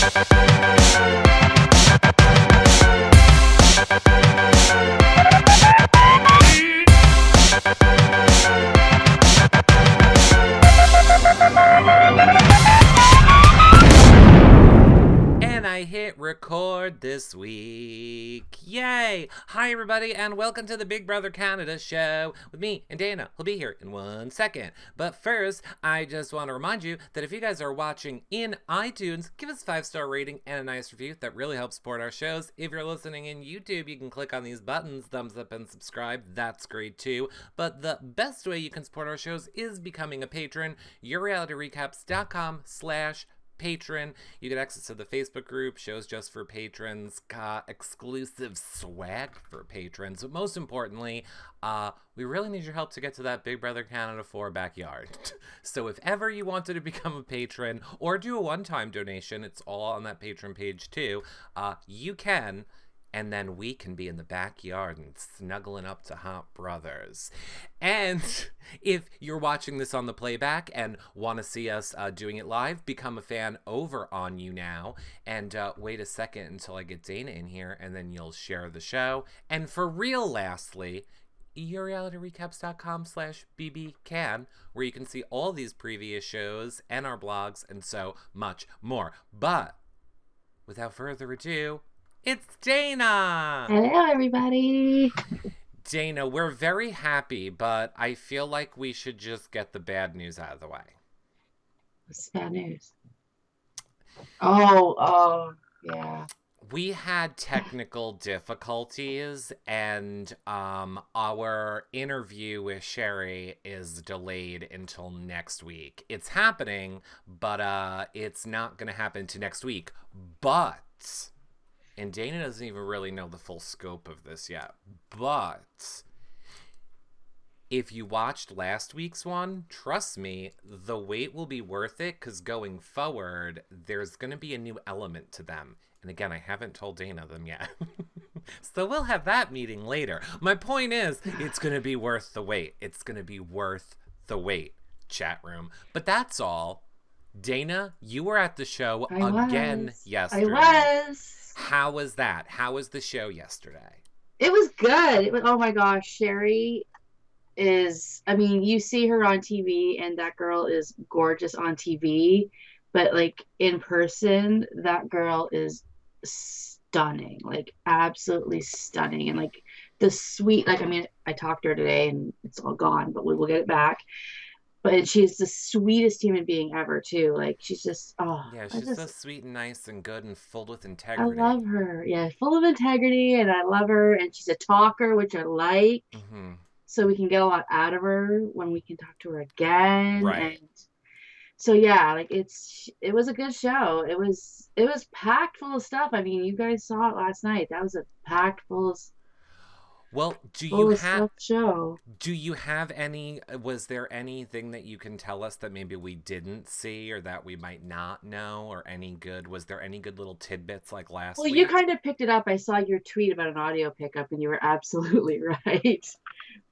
And I hit record this week. Yay! Hi, everybody, and welcome to the Big Brother Canada show with me and Dana. He'll be here in 1 second. But first, I just want to remind you that if you guys are watching in iTunes, give us a 5-star rating and a nice review. That really helps support our shows. If you're listening in YouTube, you can click on these buttons, thumbs up and subscribe. That's great too. But the best way you can support our shows is becoming a patron. YourRealityRecaps.com/patron. You get access to the Facebook group, shows just for patrons, got exclusive swag for patrons. But most importantly, we really need your help to get to that Big Brother Canada 4 backyard. So if ever you wanted to become a patron or do a one-time donation, it's all on that patron page too, you can. And then we can be in the backyard and snuggling up to Hot Brothers. And if you're watching this on the playback and want to see us doing it live, become a fan over on YouNow. And wait a second until I get Dana in here, and then you'll share the show. And for real, lastly, YourRealityRecaps.com/BBCan, where you can see all these previous shows and our blogs and so much more. But without further ado, it's Dana! Hello, everybody! Dana, we're very happy, but I feel like we should just get the bad news out of the way. What's bad news? Oh, yeah. We had technical difficulties, and our interview with Sherry is delayed until next week. It's happening, but it's not going to happen to next week. But... and Dana doesn't even really know the full scope of this yet. But if you watched last week's one, trust me, the wait will be worth it, because going forward, there's going to be a new element to them. And again, I haven't told Dana them yet. So we'll have that meeting later. My point is, it's going to be worth the wait. It's going to be worth the wait, chat room. But that's all. Dana, you were at the show again yesterday. I was. How was that? How was the show yesterday? It was good. Oh my gosh, Sherry is, I mean, you see her on TV and that girl is gorgeous on TV, but like in person, that girl is stunning, like absolutely stunning. And like the sweet, like, I mean, I talked to her today and it's all gone, but we will get it back. But she's the sweetest human being ever, too. Like, she's just, oh. Yeah, she's so sweet and nice and good and filled with integrity. I love her. Yeah, full of integrity, and I love her. And she's a talker, which I like. Mm-hmm. So we can get a lot out of her when we can talk to her again. Right. And so, yeah, like, it was a good show. It was packed full of stuff. I mean, you guys saw it last night. That was a packed full of Well, do you have any, was there anything that you can tell us that maybe we didn't see or that we might not know, or was there any good little tidbits like last week? Well, you kind of picked it up. I saw your tweet about an audio pickup, and you were absolutely right.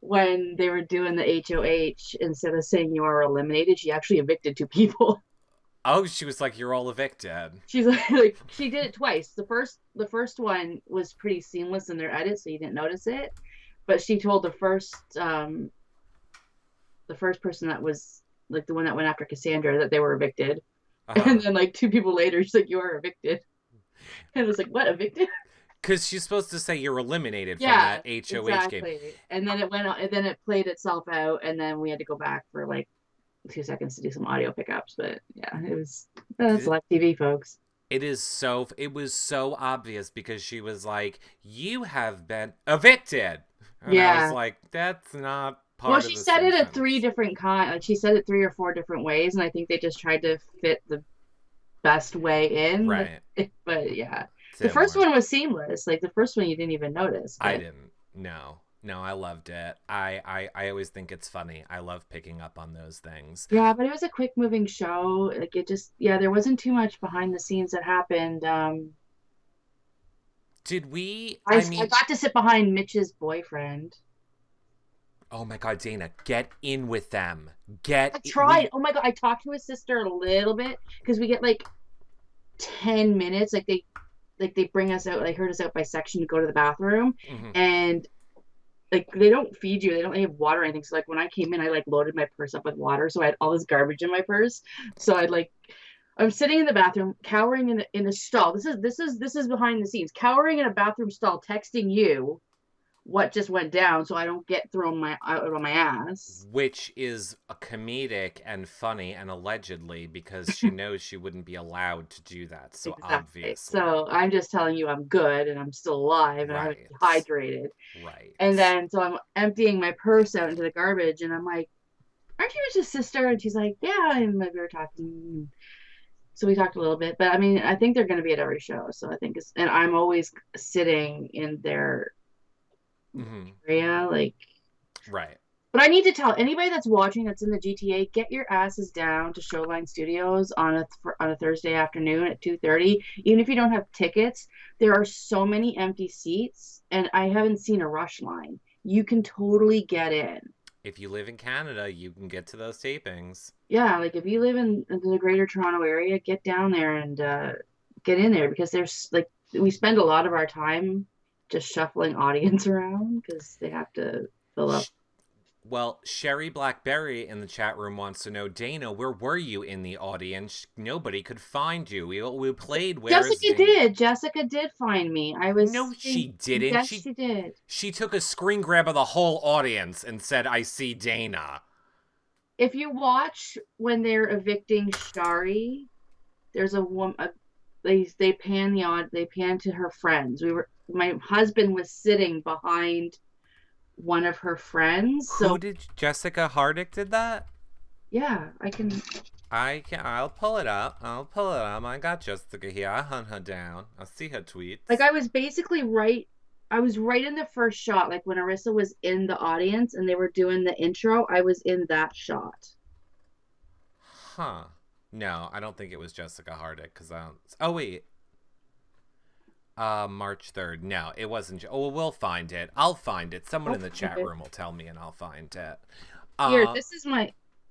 When they were doing the HOH, instead of saying you are eliminated, she actually evicted 2 people. Oh, she was like, "You're all evicted." She's like, she did it twice. The first one was pretty seamless in their edit, so you didn't notice it. But she told the first person that was like the one that went after Cassandra that they were evicted. Uh-huh. And then like 2 people later, she's like, "You are evicted." And I was like, "What, evicted?" Because she's supposed to say you're eliminated from that HOH exactly. game. And then it went on, and then it played itself out, and then we had to go back for like 2 seconds to do some audio pickups. But yeah, that's live TV, folks. It was so obvious, because she was like, "You have been evicted." And I was like, that's not part of the sentence. Well, she said it at 3 different like she said it 3 or 4 different ways, and I think they just tried to fit the best way in. Right. But yeah. The first one was seamless. Like the first one you didn't even notice. But... I didn't. No, I loved it. I always think it's funny. I love picking up on those things. Yeah, but it was a quick moving show. Like it just, there wasn't too much behind the scenes that happened. Did we? I got to sit behind Mitch's boyfriend. Oh my God, Dana, get in with them. I tried. Oh my God, I talked to his sister a little bit because we get like 10 minutes. Like they bring us out, they herd us out by section to go to the bathroom, Mm-hmm. and like they don't feed you, they don't have water or anything. So like when I came in, I like loaded my purse up with water, so I had all this garbage in my purse. So I'm sitting in the bathroom, cowering in a stall. This is behind the scenes, cowering in a bathroom stall, texting you what just went down, so I don't get thrown my out on my ass. Which is a comedic and funny, and allegedly because she knows she wouldn't be allowed to do that. So Exactly. obviously, So I'm just telling you I'm good and I'm still alive and I'm right, hydrated. And right. then so I'm emptying my purse out into the garbage and I'm like, aren't you his sister? And she's like, yeah. And like, we were talking. So we talked a little bit. But I mean, I think they're going to be at every show. So I think it's, and I'm always sitting in their Mm-hmm. area. Like, Right. but I need to tell anybody that's watching that's in the GTA, get your asses down to Showline Studios on a Thursday afternoon at 2:30. Even if you don't have tickets, there are so many empty seats, and I haven't seen a rush line. You can totally get in. If you live in Canada, you can get to those tapings. Yeah, like if you live in the Greater Toronto area, get down there and get in there because there's like we spend a lot of our time just shuffling audience around because they have to fill up. Sh- Well, Sherry Blackberry in the chat room wants to know, Dana, where were you in the audience? Nobody could find you. We played Where is Jessica Dana? did. Jessica did find me. I was No, she sitting. didn't. Yes, She she did. she took a screen grab of the whole audience and said, "I see Dana." If you watch when they're evicting Shari, there's a woman. They pan they pan to her friends. My husband was sitting behind one of her friends. Who So did Jessica Hardick did that? yeah, I can. I'll pull it up. I'll pull it up. I got Jessica here. I hunt her down. I see her Like tweets. I was basically right. I was right in the first shot. Like when Arissa was in the audience and they were doing the intro, I was in that shot. Huh. No, I don't think it was Jessica Hardick because I don't. Oh wait, March 3rd. No, it wasn't. Oh, well, we'll find it. I'll find it. Someone in the chat Okay. room will tell me, and I'll find it. Here, Uh,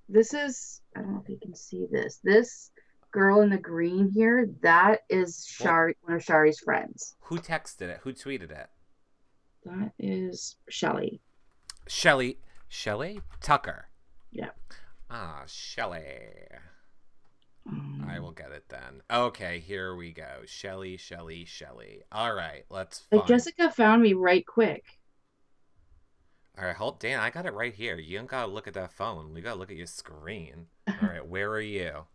this is, I don't know if you can see this. This girl in the green here, that is well, Shari, one of Shari's friends. who texted it? Who tweeted it? That is Shelly. Shelly. Shelly Tucker. Yeah. Ah, Shelly. I will Um, get it then. Okay, here we go. Shelly, Shelly, Shelly. All right, let's like find. Jessica found me right quick. All right, hold. Dan, I got it right here. You don't gotta look at that phone. You gotta look at your screen. All right, where are you?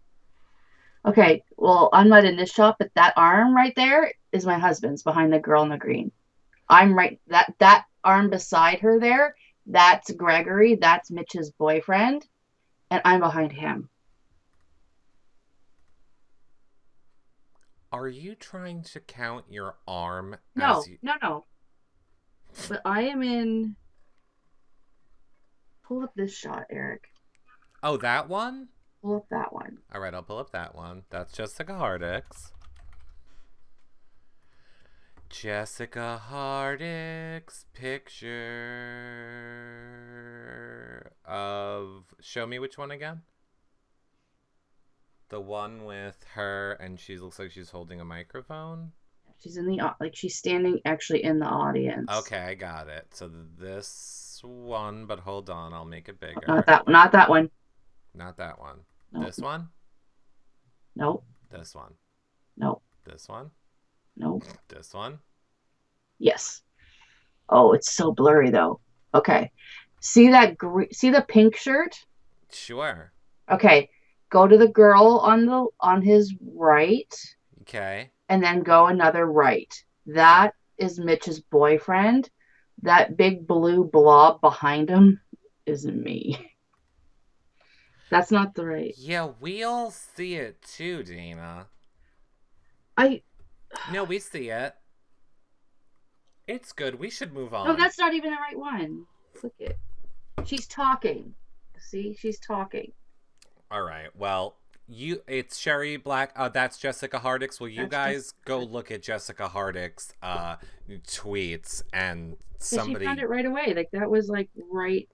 Okay, well, I'm not in this shot, but that arm right there is my husband's behind the girl in the green. I'm right that arm beside her there, that's Gregory, that's Mitch's boyfriend, and I'm behind him. Are you trying to count your arm as No, you? no, no. But I am in pull up this shot, Eric. Oh, that one? Pull up that one. All right, I'll pull up that one. That's Jessica Hardick's. Jessica Hardick's picture of. Show me which one again? The one with her, and she looks like she's holding a microphone. She's in the like she's standing actually in the audience. Okay, I got it. So this one, but hold on, I'll make it Not bigger. that not that one. Not that one. No, This one? no, This one. no, This one? no. This one? Yes. Oh, it's so blurry though. Okay. See that see the pink shirt? Sure. Okay. Go to the girl on his right Okay. and then go another right. Okay. That is Mitch's boyfriend. That big blue blob behind him isn't me. That's not the right. Yeah, we all see it too, Dana. I No, we see it. It's good. We should move No, on. that's not even the right one. Look it. She's talking. See, she's talking. All right. Well, it's Sherry Black. That's Jessica Hardick's. Will you That's guys go just look at Jessica Hardick's tweets and because she found somebody. it right away. Like that was like right.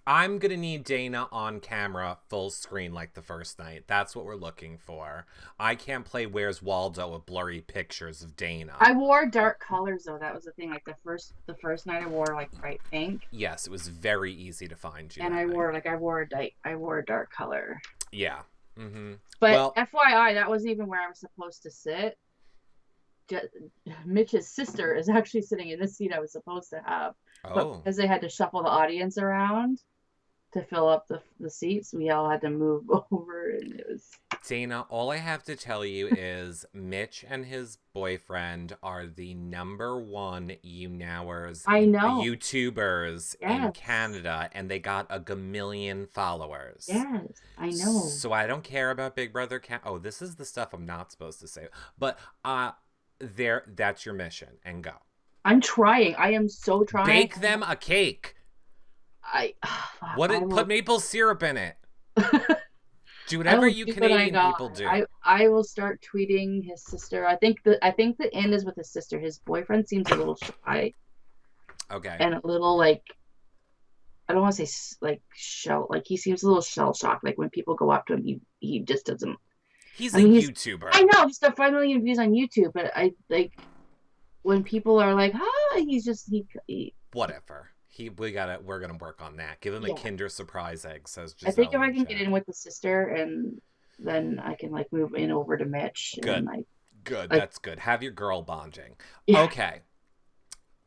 I'm gonna need Dana on camera full screen like the first night. That's what we're looking for. I can't play Where's Waldo with blurry pictures of Dana. I wore dark colors though. That was the thing. Like the first night I wore like bright pink. Yes, it was very easy to find you And that night. I wore a dark color. Yeah. Mm-hmm. But Well, FYI, that wasn't even where I was supposed to sit. Mitch's sister is actually sitting in the seat I was supposed to have, but oh. because they had to shuffle the audience around to fill up the seats, we all had to move over, and it was. Dana, all I have to tell you is Mitch and his boyfriend are the #1 YouNowers I know. YouTubers in Yes. Canada, and they got a gamillion followers. Yes, I know. So I don't care about Big Brother Oh, this is the stuff I'm not supposed to say. But that's your mission, and go. I'm trying. I am so trying. Bake them a cake. I Put maple syrup in it. Do I whatever will you do what I Canadian got. people do. I will start tweeting his sister. I think the end is with his sister. His boyfriend seems a little shy Okay. and a little like, I don't want to say like he seems a little shell shocked. Like when people go up to him, he just doesn't. He's I a mean, YouTuber. I know he's got 5 million views on YouTube, but I like when people are like, he's just he Whatever. We're gonna work on that. Give him a Yeah. Kinder Surprise egg, says I Giselle. think if I in can chat. get in with the sister, and then I can like move in over to Mitch. Good. And, like, Good. like- That's good. Have your girl bonding. Yeah. Okay.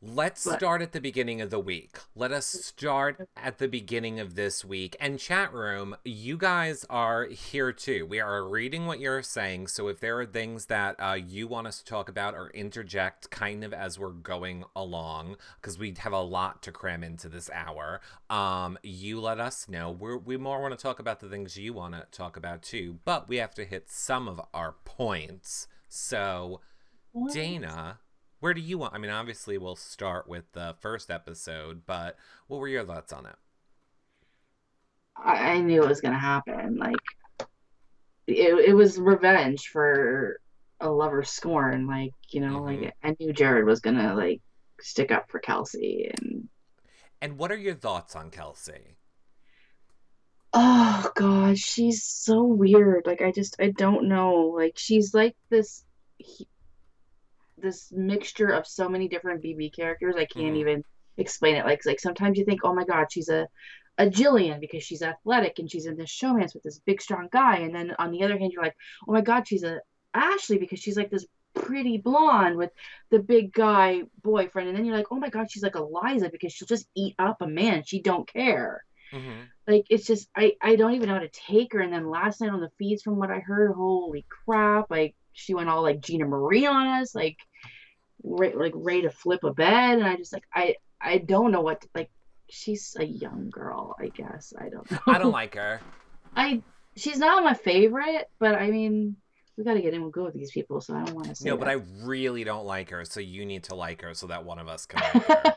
Let's start at the beginning of the week. Let us start at the beginning of this week. And chat room, you guys are here too. We are reading what you're saying. So if there are things that you want us to talk about or interject kind of as we're going along, because we have a lot to cram into this hour, you let us know. We more want to talk about the things you want to talk about too, but we have to hit some of our points. So, Dana, where do you want? I mean, obviously, we'll start with the first episode, but what were your thoughts on it? I knew it was gonna happen. Like it was revenge for a lover's scorn. Like like I knew Jared was gonna like stick up for Kelsey. And what are your thoughts on Kelsey? Oh God, she's so weird. Like I don't know. Like she's like this mixture of so many different BB characters. I can't even explain it. Like sometimes you think, oh my God, she's a Jillian because she's athletic and she's in this showmance with this big strong guy, and then on the other hand, you're like, oh my God, she's a Ashley because she's like this pretty blonde with the big guy boyfriend, and then you're like, oh my God, she's like Eliza because she'll just eat up a man. She don't care. Like it's just I don't even know how to take her. And then last night on the feeds, from what I heard, holy crap, like she went all like Gina Marie on us, like ready to flip a bed. And I just like I don't know what to, like she's a young girl, I guess. I don't know. I don't like her. She's not my favorite, but I mean we got to get in and go with these people, so I don't want to say No, but I really don't like her, so you need to like her so that one of us can like her.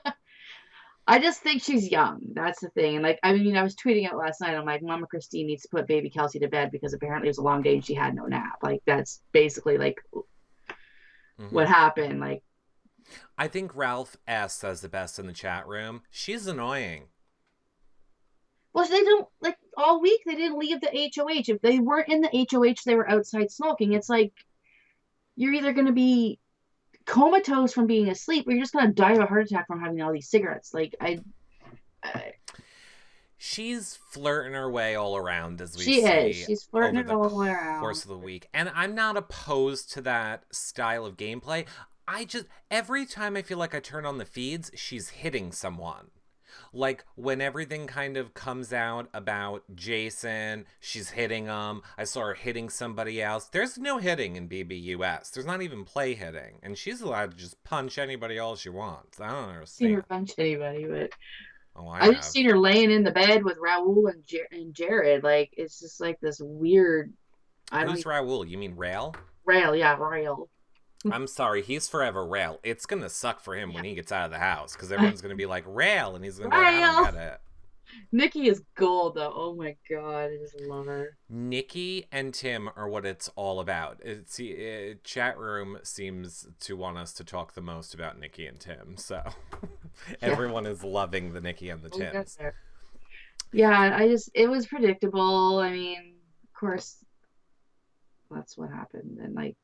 I just think she's young. That's the thing. And like, I mean, I was tweeting out last night. I'm like, Mama Christine needs to put baby Kelsey to bed because apparently it was a long day and she had no nap. Like, that's basically like what happened. Like, I think Ralph S says the best in the chat room. She's annoying. well, they don't like all week. They didn't leave the HOH. If they weren't in the HOH, they were outside smoking. It's like you're either going to be comatose from being asleep or you're just going to die of a heart attack from having all these cigarettes. Like she's flirting her way all around, as we she see. is. She's flirting over all the around. course of the week, and I'm not opposed to that style of gameplay. Every time I feel like I turn on the feeds, she's hitting someone. Like when everything kind of comes out about Jason, she's hitting him. I saw her hitting somebody else. There's no hitting in BBUS. There's not even play hitting. And she's allowed to just punch anybody else she wants. I don't understand. Seen her punch anybody, but I just seen her laying in the bed with Raul and Jared. Like it's just like this weird. Who's Raul? You mean Rail? Rail, yeah, Rail. I'm sorry, he's forever Rail. It's gonna suck for him when he gets out of the house because everyone's gonna be like Rail, and he's gonna be like, I don't get it. Nikki is gold though. Oh my God, I just love her. Nikki and Tim are what it's all about. Chat room seems to want us to talk the most about Nikki and Tim, so everyone is loving the Nikki and the Tims. Yeah, it was predictable. I mean, of course, that's what happened. And like,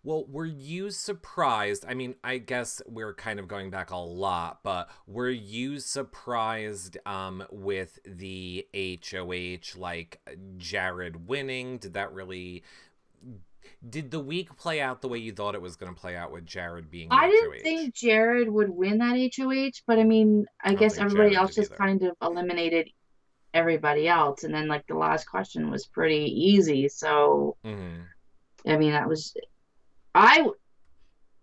Well, were you surprised? I mean, I guess we're kind of going back a lot, but were you surprised with the HOH, like Jared winning? Did the week play out the way you thought it was going to play out with Jared being the I didn't HOH? think Jared would win that HOH, but I mean, I I don't guess think everybody Jared else did just either. kind of eliminated everybody else. And then like the last question was pretty easy. So, Hmm. I mean, that was I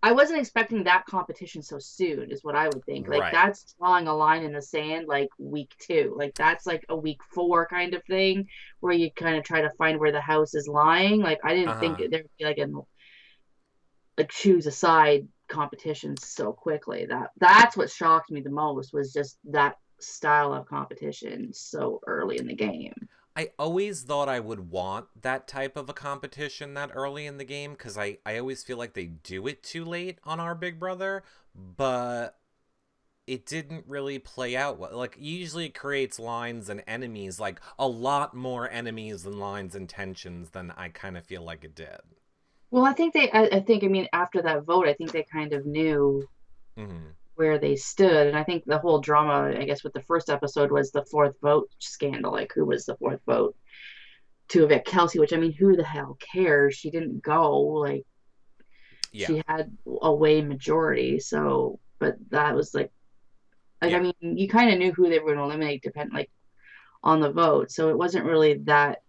I wasn't expecting that competition so soon, is what I would think. Like Right. that's drawing a line in the sand like week two. Like that's like a week four kind of thing where you kind of try to find where the house is lying. Like I Uh didn't think huh. there'd be like a like choose a side competition so quickly. That's what shocked me the most was just that style of competition so early in the game. I always thought I would want that type of a competition that early in the game because I always feel like they do it too late on our Big Brother, but it didn't really play out well. Like, usually it creates lines and enemies, like a lot more enemies and lines and tensions than I kind of feel like it did. Well, I think, I mean, after that vote, I think they kind of knew Hmm. where they stood. And I think the whole drama, I guess, with the first episode was the fourth vote scandal. Like, who was the fourth vote to evict Kelsey? Which, I mean, who the hell cares? She didn't go. Like, Yeah. she had a way majority. So, but that was like, I Yeah. mean, you kind of knew who they were going to eliminate, like on the vote. So it wasn't really that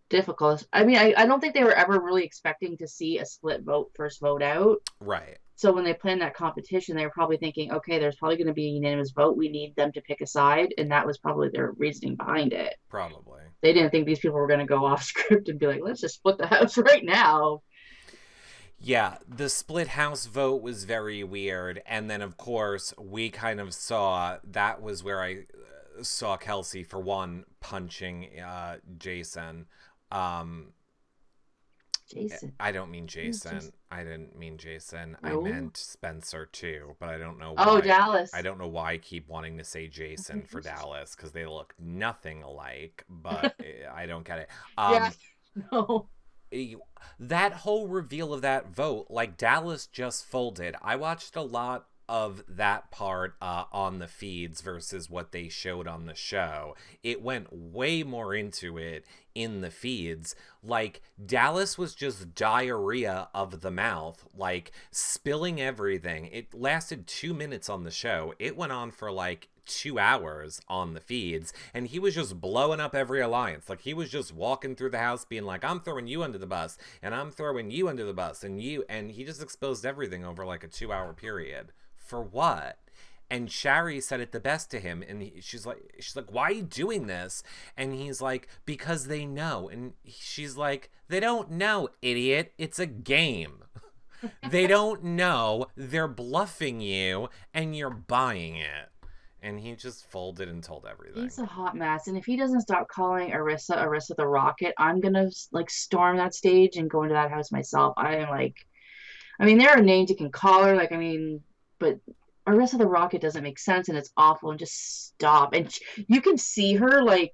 difficult. I mean, I don't think they were ever really expecting to see a split vote first vote out. Right. So when they planned that competition, they were probably thinking, okay, there's probably going to be a unanimous vote. We need them to pick a side, and that was probably their reasoning behind it. Probably. They didn't think these people were going to go off script and be like, let's just split the house right now. Yeah, the split house vote was very weird. And then, of course, we kind of saw that was where I saw Kelsey, for one, punching Jason. Um, Jason, I don't mean who's Jason? Jason. I didn't mean Jason. I No. meant Spencer too, but I don't know Oh, why. I Dallas. don't know why I keep wanting to say Okay, Jason for who's Jason? Dallas because they look nothing alike, but I don't get it. Yeah, no. Eh, that whole reveal of that vote, like Dallas just folded. I watched a lot of that part on the feeds versus what they showed on the show. It went way more into it in the feeds. Like, Dallas was just diarrhea of the mouth, like spilling everything. It lasted 2 minutes on the show. It went on for like 2 hours on the feeds, and he was just blowing up every alliance. Like, he was just walking through the house being like, I'm throwing you under the bus, and I'm throwing you under the bus, and he just exposed everything over like a 2 hour period. For what? And Shari said it the best to him, and she's like, why are you doing this? And he's like, because they know. And she's like, they don't know, idiot. It's a game. They don't know. They're bluffing you, and you're buying it. And he just folded and told He's everything. a hot mess. And if he doesn't stop calling Arissa the Rocket, I'm gonna like storm that stage and go into that house myself. I am like, I mean, there are names you can call her. Like, I mean, but Arissa the Rocket doesn't make sense and it's awful. And just stop. And you can see her like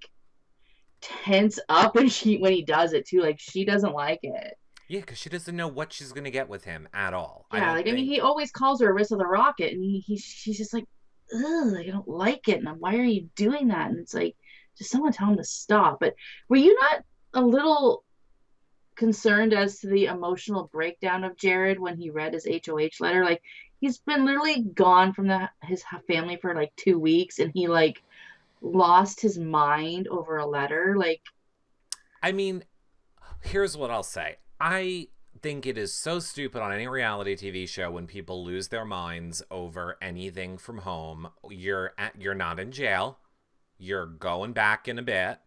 tense up when he does it too. Like she doesn't like it. Yeah, because she doesn't know what she's going to get with him at all. I Yeah, don't like I mean, think. he always calls her Arissa the Rocket, and she's just like, ugh, like, I don't like it. And why are you doing that? And it's like, just someone tell him to stop. But were you not a little concerned as to the emotional breakdown of Jared when he read his HOH letter? Like he's been literally gone from his family for like 2 weeks, and he like lost his mind over a letter. Like, I mean, here's what I'll say. I think it is so stupid on any reality TV show when people lose their minds over anything from home. You're not in jail. You're going back in a bit.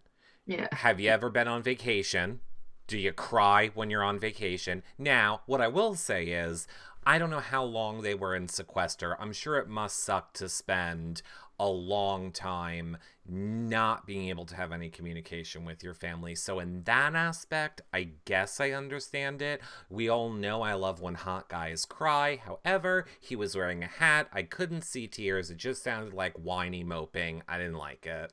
yeah, Have you ever been on vacation? Do you cry when you're on vacation? Now, what I will say is, I don't know how long they were in sequester. I'm sure it must suck to spend a long time not being able to have any communication with your family. So, in that aspect, I guess I understand it. We all know I love when hot guys cry. However, he was wearing a hat. I couldn't see tears. It just sounded like whiny moping. I didn't like it.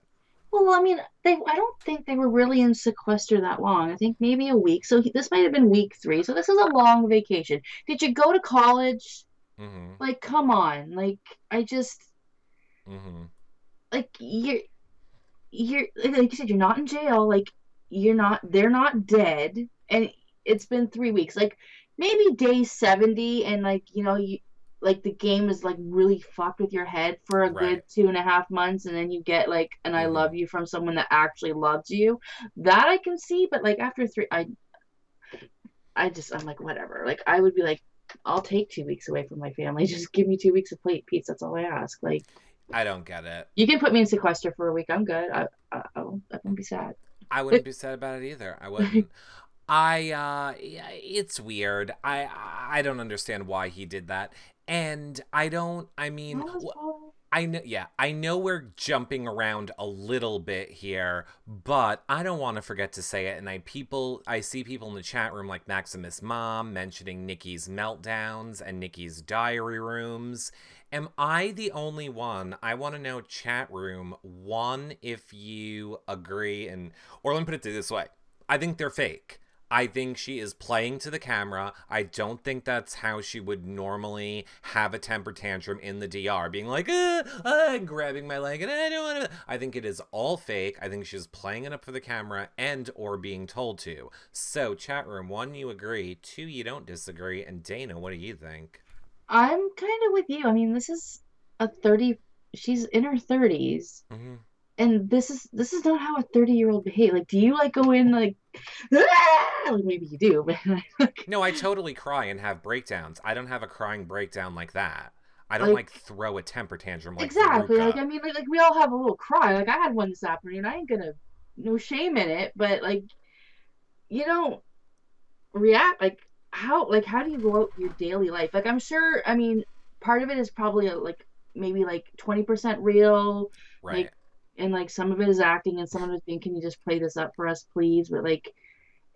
Well, I mean, I don't think they were really in sequester that long. I think maybe a week. So this might have been week 3. So this is a long vacation. Did you go to college? Mm-hmm. Like, come on. Like, I just Mm-hmm. like you're like you said, you're not in jail. Like, they're not dead, and it's been 3 weeks. Like, maybe day 70, and like you like the game is like really fucked with your head for a good Right. 2.5 months, and then you get like an I Mm-hmm. love you from someone that actually loves you. That I can see, but like after three, I'm like whatever. Like I would be like, I'll take 2 weeks away from my family. Just give me 2 weeks of plate peace. That's all I ask. Like I don't get it. you can put me in sequester for a week. I'm good. I won't be sad. I wouldn't be sad about it either. I wouldn't. Yeah, it's weird. I don't understand why he did that. And I don't, I mean, I know, yeah, I know we're jumping around a little bit here, but I don't want to forget to say it. And I see people in the chat room like Maximus Mom mentioning Nikki's meltdowns and Nikki's diary rooms. Am I the only one? I want to know, chat room, one, if you agree, or let me put it this way. I think they're fake. I think she is playing to the camera. I don't think that's how she would normally have a temper tantrum in the DR, being like, grabbing my leg, and I don't want to. I think it is all fake. I think she's playing it up for the camera and or being told to. So, chat room, one, you agree. Two, you don't disagree. And Dana, what do you think? I'm kind of with you. I mean, this is a 30, she's in her 30s, Mm-hmm. and this is not how a 30-year-old behave. Like, do you like go in like, "Ah!" Like maybe you do, but like, No, I totally cry and have breakdowns. I don't have a crying breakdown like that. I don't like like throw a temper tantrum like exactly. Like Veruca. I mean, like we all have a little cry. Like I had one this afternoon. I ain't gonna no shame in it, but like you don't react how do you go out your daily life? Like I'm sure. I mean, part of it is probably like maybe like 20% real, like Right. and like some of it is acting and some of it is being, can you just play this up for us, please? But like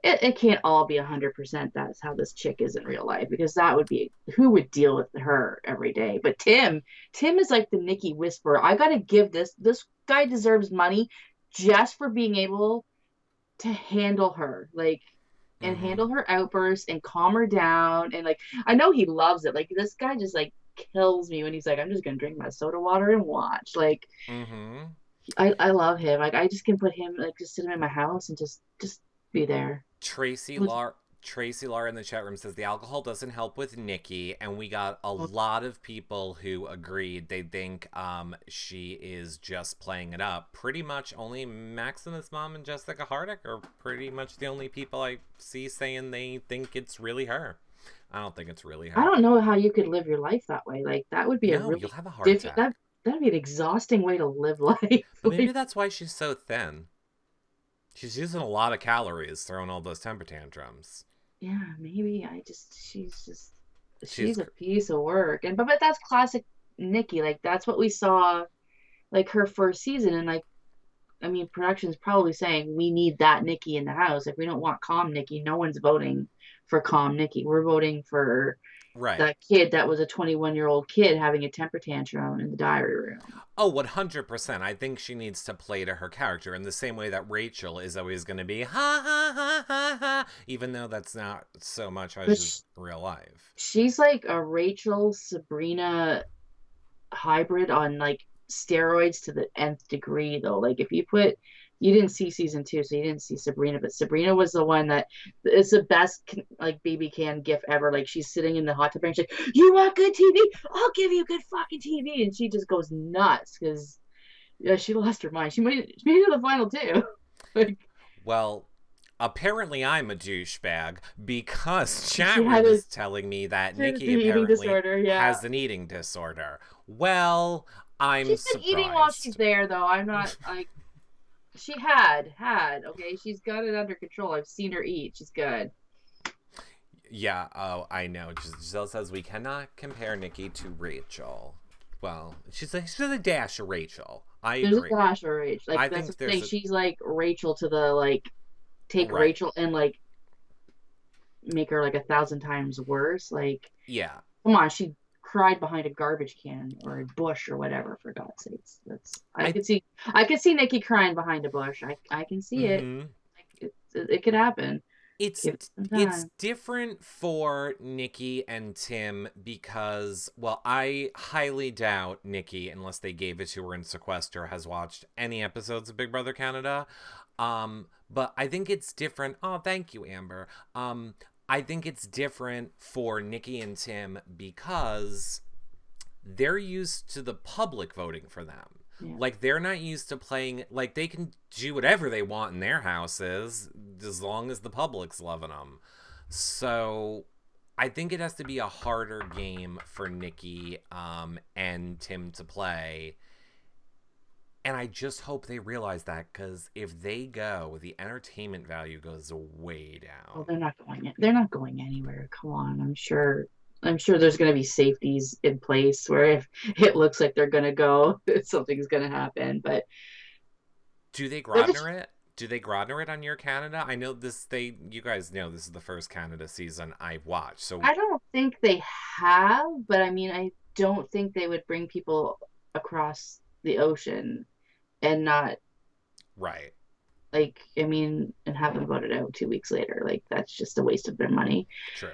it can't all be 100% that's how this chick is in real life, because that would be, who would deal with her every day? But Tim is like the Nikki whisperer. I gotta give this guy deserves money just for being able to handle her, like, and Mm-hmm. handle her outbursts and calm her down. And like I know he loves it. Like this guy just like kills me when he's like, I'm just gonna drink my soda water and watch. Like Mm-hmm. I love him. Like I just can put him, like, just sit him in my house and just be there. Tracy Lar Tracy Lar in the chat room says the alcohol doesn't help with Nikki, and we got a lot of people who agreed. They think she is just playing it up. Pretty much only Maximus Mom and Jessica Hardick are pretty much the only people I see saying they think it's really her. I don't think it's really I her. don't know how you could live your life that way. Like that would be a No, you'll really have a heart difficult, attack. that'd be an exhausting way to live life. But maybe Like that's why she's so thin. She's using a lot of calories throwing all those temper tantrums. yeah, maybe She's she's a piece of work. And but that's classic Nikki. Like that's what we saw like her first season. And like I mean, production's probably saying we need that Nikki in the house. If we don't want calm Nikki, no one's voting for calm Nikki. We're voting for right. that kid that was a 21-year-old kid having a temper tantrum in the diary room. Oh, 100%. I think she needs to play to her character in the same way that Rachel is always going to be ha ha ha ha ha, even though that's not so much how But she's real life. she's like a Rachel Sabrina hybrid on like steroids to the nth degree though. Like if you put, you didn't see season 2, so you didn't see Sabrina, but Sabrina was the one that is the best like baby can gif ever. Like she's sitting in the hot tub and she's like, you want good TV, I'll give you good fucking TV, and she just goes nuts because yeah, she lost her mind. She made it to the final too. Like Well, apparently I'm a douchebag because she chat had room a, is telling me that she had Nikki an eating apparently disorder. Yeah, has an eating disorder. Well, I'm she's been eating while she's surprised. there though. I'm not like, she had okay, she's got it under control. I've seen her eat. She's good. Yeah, oh, I know. Giselle says we cannot compare Nikki to Rachel. Well, she's a dash of Rachel. I There's a agree. dash of Rach. Like I that's the think thing. there's a She's like Rachel to the like, take right. Rachel and like make her like 1,000 times worse. Like Yeah. come on, she cried behind a garbage can or a bush or whatever, for God's sakes. That's I I could see Nikki crying behind a bush. I can see it. mm-hmm. Like it could happen. It's Give it some it's time. different for Nikki and Tim because, well, I highly doubt Nikki, unless they gave it to her in sequester, has watched any episodes of Big Brother Canada. But I think it's different. Oh, thank you, Amber. I think it's different for Nikki and Tim because they're used to the public voting for them. Yeah. Like, they're not used to playing, like, they can do whatever they want in their houses as long as the public's loving them. So I think it has to be a harder game for Nikki and Tim to play. And I just hope they realize that, because if they go, the entertainment value goes way Well, down. they're not going anywhere. Come on. I'm sure there's going to be safeties in place where if it looks like they're going to go, something's going to happen. But Do they they're just, Grodner it? Do they Grodner it on Your Canada? I know this. You guys know this is the first Canada season I've watched. So I don't think they have, but I mean, I don't think they would bring people across the ocean and not right, like, I mean, and have them voted out 2 weeks later. Like, that's just a waste of their money. true.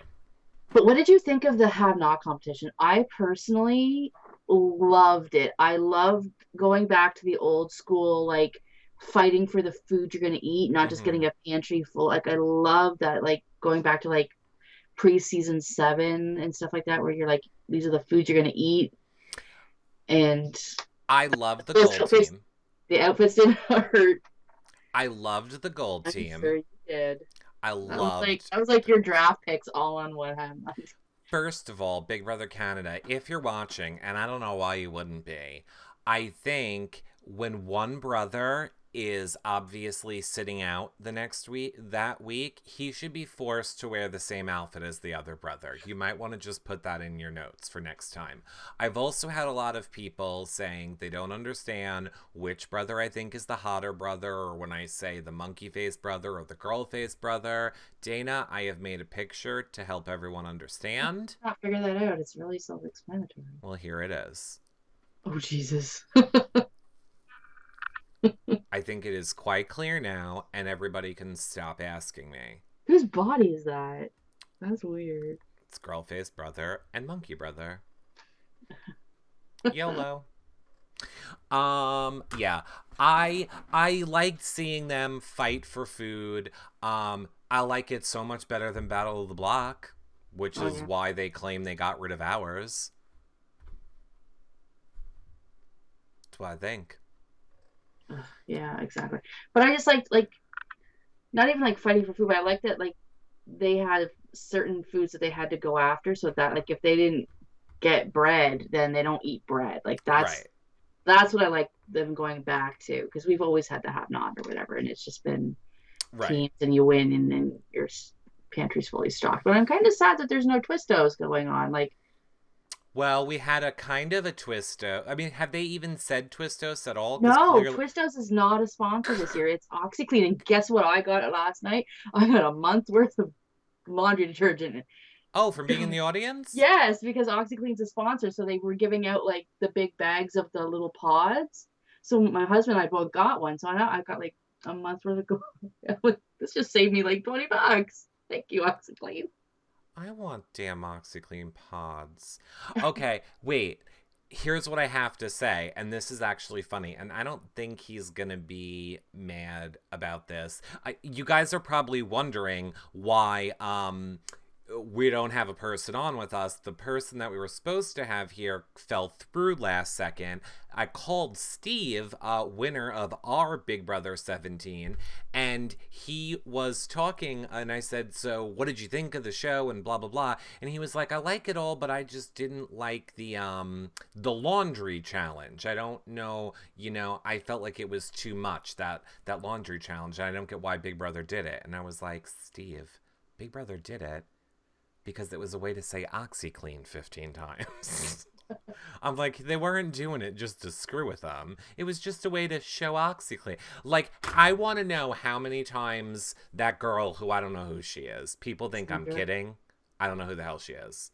But what did you think of the have not competition? I personally loved it. I loved going back to the old school, like fighting for the food you're gonna eat, not just Mm-hmm. getting a pantry full. Like I love that, like going back to like pre-season 7 and stuff like that, where you're like, these are the foods you're gonna eat, and I love the those gold outfits, team. the outfits didn't hurt. I loved the gold I'm team. sure you did. I loved. That was like your draft picks all on one hand. First of all, Big Brother Canada, if you're watching, and I don't know why you wouldn't be, I think when one brother is obviously sitting out that week, he should be forced to wear the same outfit as the other brother. You might want to just put that in your notes for next time. I've also had a lot of people saying they don't understand which brother I think is the hotter brother, or when I say the monkey face brother or the girl face brother. Dana, I have made a picture to help everyone understand. Not figure that out. It's really self-explanatory. Well, here it is. Oh Jesus. I think it is quite clear now, and everybody can stop asking me. Whose body is that? That's weird. It's girl face brother and monkey brother. YOLO. Yeah. I liked seeing them fight for food. I like it so much better than Battle of the Block, which is Yeah. why they claim they got rid of ours. That's what I think. Yeah, exactly. But I just like not even like fighting for food, but I like that like they had certain foods that they had to go after so that like if they didn't get bread, then they don't eat bread. Like Right. that's what I like them going back to, because we've always had the have not or whatever, and it's just been Right. teams and you win and then your pantry's fully stocked. But I'm kind of sad that there's no Twistos going on. Like, Well, we had a kind of a Twisto. I mean, have they even said Twistos at all? Because no, clearly. Twistos is not a sponsor this year. It's OxyClean. And guess what I got last night? I got a month's worth of laundry detergent. Oh, from being in the audience? Yes, because OxyClean's a sponsor, so they were giving out like the big bags of the little pods. So my husband and I both got one. So I got like a month's worth of this just saved me like $20. Thank you, OxyClean. I want damn OxyClean pods. Okay, wait. Here's what I have to say, and this is actually funny, and I don't think he's gonna be mad about this. You guys are probably wondering why we don't have a person on with us. The person that we were supposed to have here fell through last second. I called Steve, winner of our Big Brother 17, and he was talking, and I said, so what did you think of the show, and blah, blah, blah. And he was like, I like it all, but I just didn't like the laundry challenge. I don't know, I felt like it was too much, that laundry challenge. I don't get why Big Brother did it. And I was like, Steve, Big Brother did it because it was a way to say OxyClean 15 times. I'm like, they weren't doing it just to screw with them. It was just a way to show OxyClean. Like, I want to know how many times that girl, who I don't know who she is, people think I'm kidding. I don't know who the hell she is.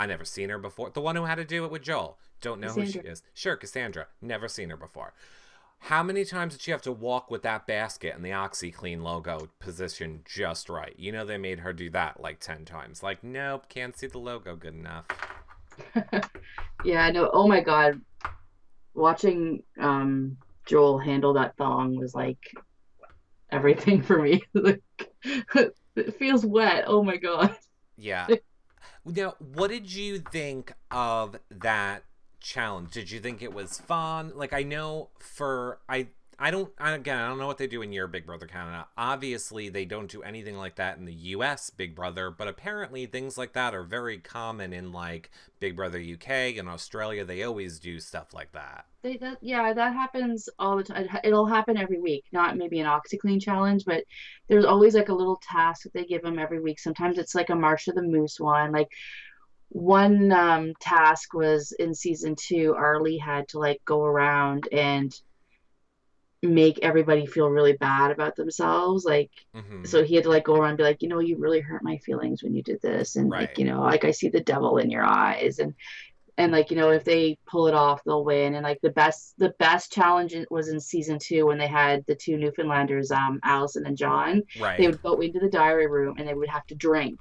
I never seen her before. The one who had to do it with Joel. Don't know who she Cassandra. is. Sure, Cassandra. Never seen her before. How many times did she have to walk with that basket and the OxyClean logo positioned just right? You know, they made her do that like 10 times. Like, nope, can't see the logo good enough. Yeah, I know. Oh my God. Watching Joel handle that thong was like everything for me. Like, it feels wet. Oh my God. Yeah. Now, what did you think of that challenge? Did you think it was fun? Like, I know I don't, again, I don't know what they do in your Big Brother Canada. Obviously, they don't do anything like that in the US Big Brother, but apparently things like that are very common in like Big Brother UK and Australia. They always do stuff like that. Yeah, that happens all the time. It'll happen every week. Not maybe an OxyClean challenge, but there's always like a little task that they give them every week. Sometimes it's like a March of the Moose one. Like one task was in season two, Arlie had to like go around and make everybody feel really bad about themselves. Like, Mm-hmm. so he had to like go around and be like, you really hurt my feelings when you did this. And like, Right. like I see the devil in your eyes. And like, if they pull it off, they'll win. And like the best challenge was in season two when they had the two Newfoundlanders, Allison and John. They Right. would go into the diary room and they would have to drink,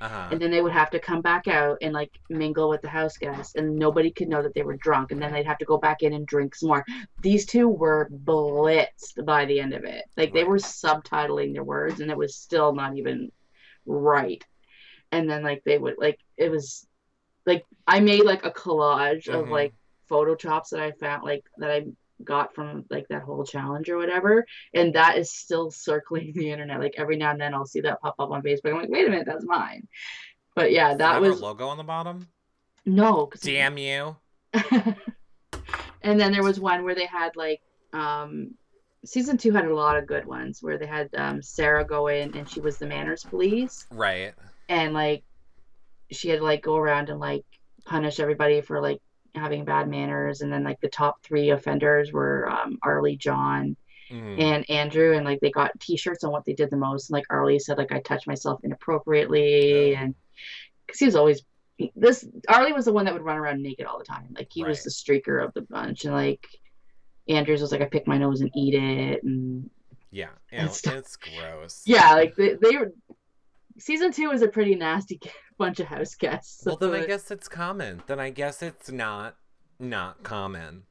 Uh-huh. and then they would have to come back out and like mingle with the house guests, and nobody could know that they were drunk, and then they'd have to go back in and drink some more. These two were blitzed by the end of it. Like they Right. were subtitling their words and it was still not even right. And then like they would like it was like I made like a collage of Mm-hmm. like photoshops that I found, like that I got from like that whole challenge or whatever, and that is still circling the internet. Like every now and then I'll see that pop up on Facebook. I'm like, wait a minute, that's mine. But yeah, Does it that have our was logo on the bottom? no, because Damn you. and then there was one where they had like um season two had a lot of good ones where they had Sarah go in and she was the manners police, Right. and like she had to like go around and like punish everybody for like having bad manners, and then like the top three offenders were Arlie, John, Mm-hmm. and Andrew, and like they got t-shirts on what they did the most, and like Arlie said like I touched myself inappropriately, Oh. and because he was always this Arlie was the one that would run around naked all the time, like he was Right. the streaker of the bunch, and like Andrews was like I pick my nose and eat it Yeah. and stuff. It's gross. Yeah, like they were season two is a pretty nasty bunch of house guests. Well, then I So guess it's common. Then I guess it's not common.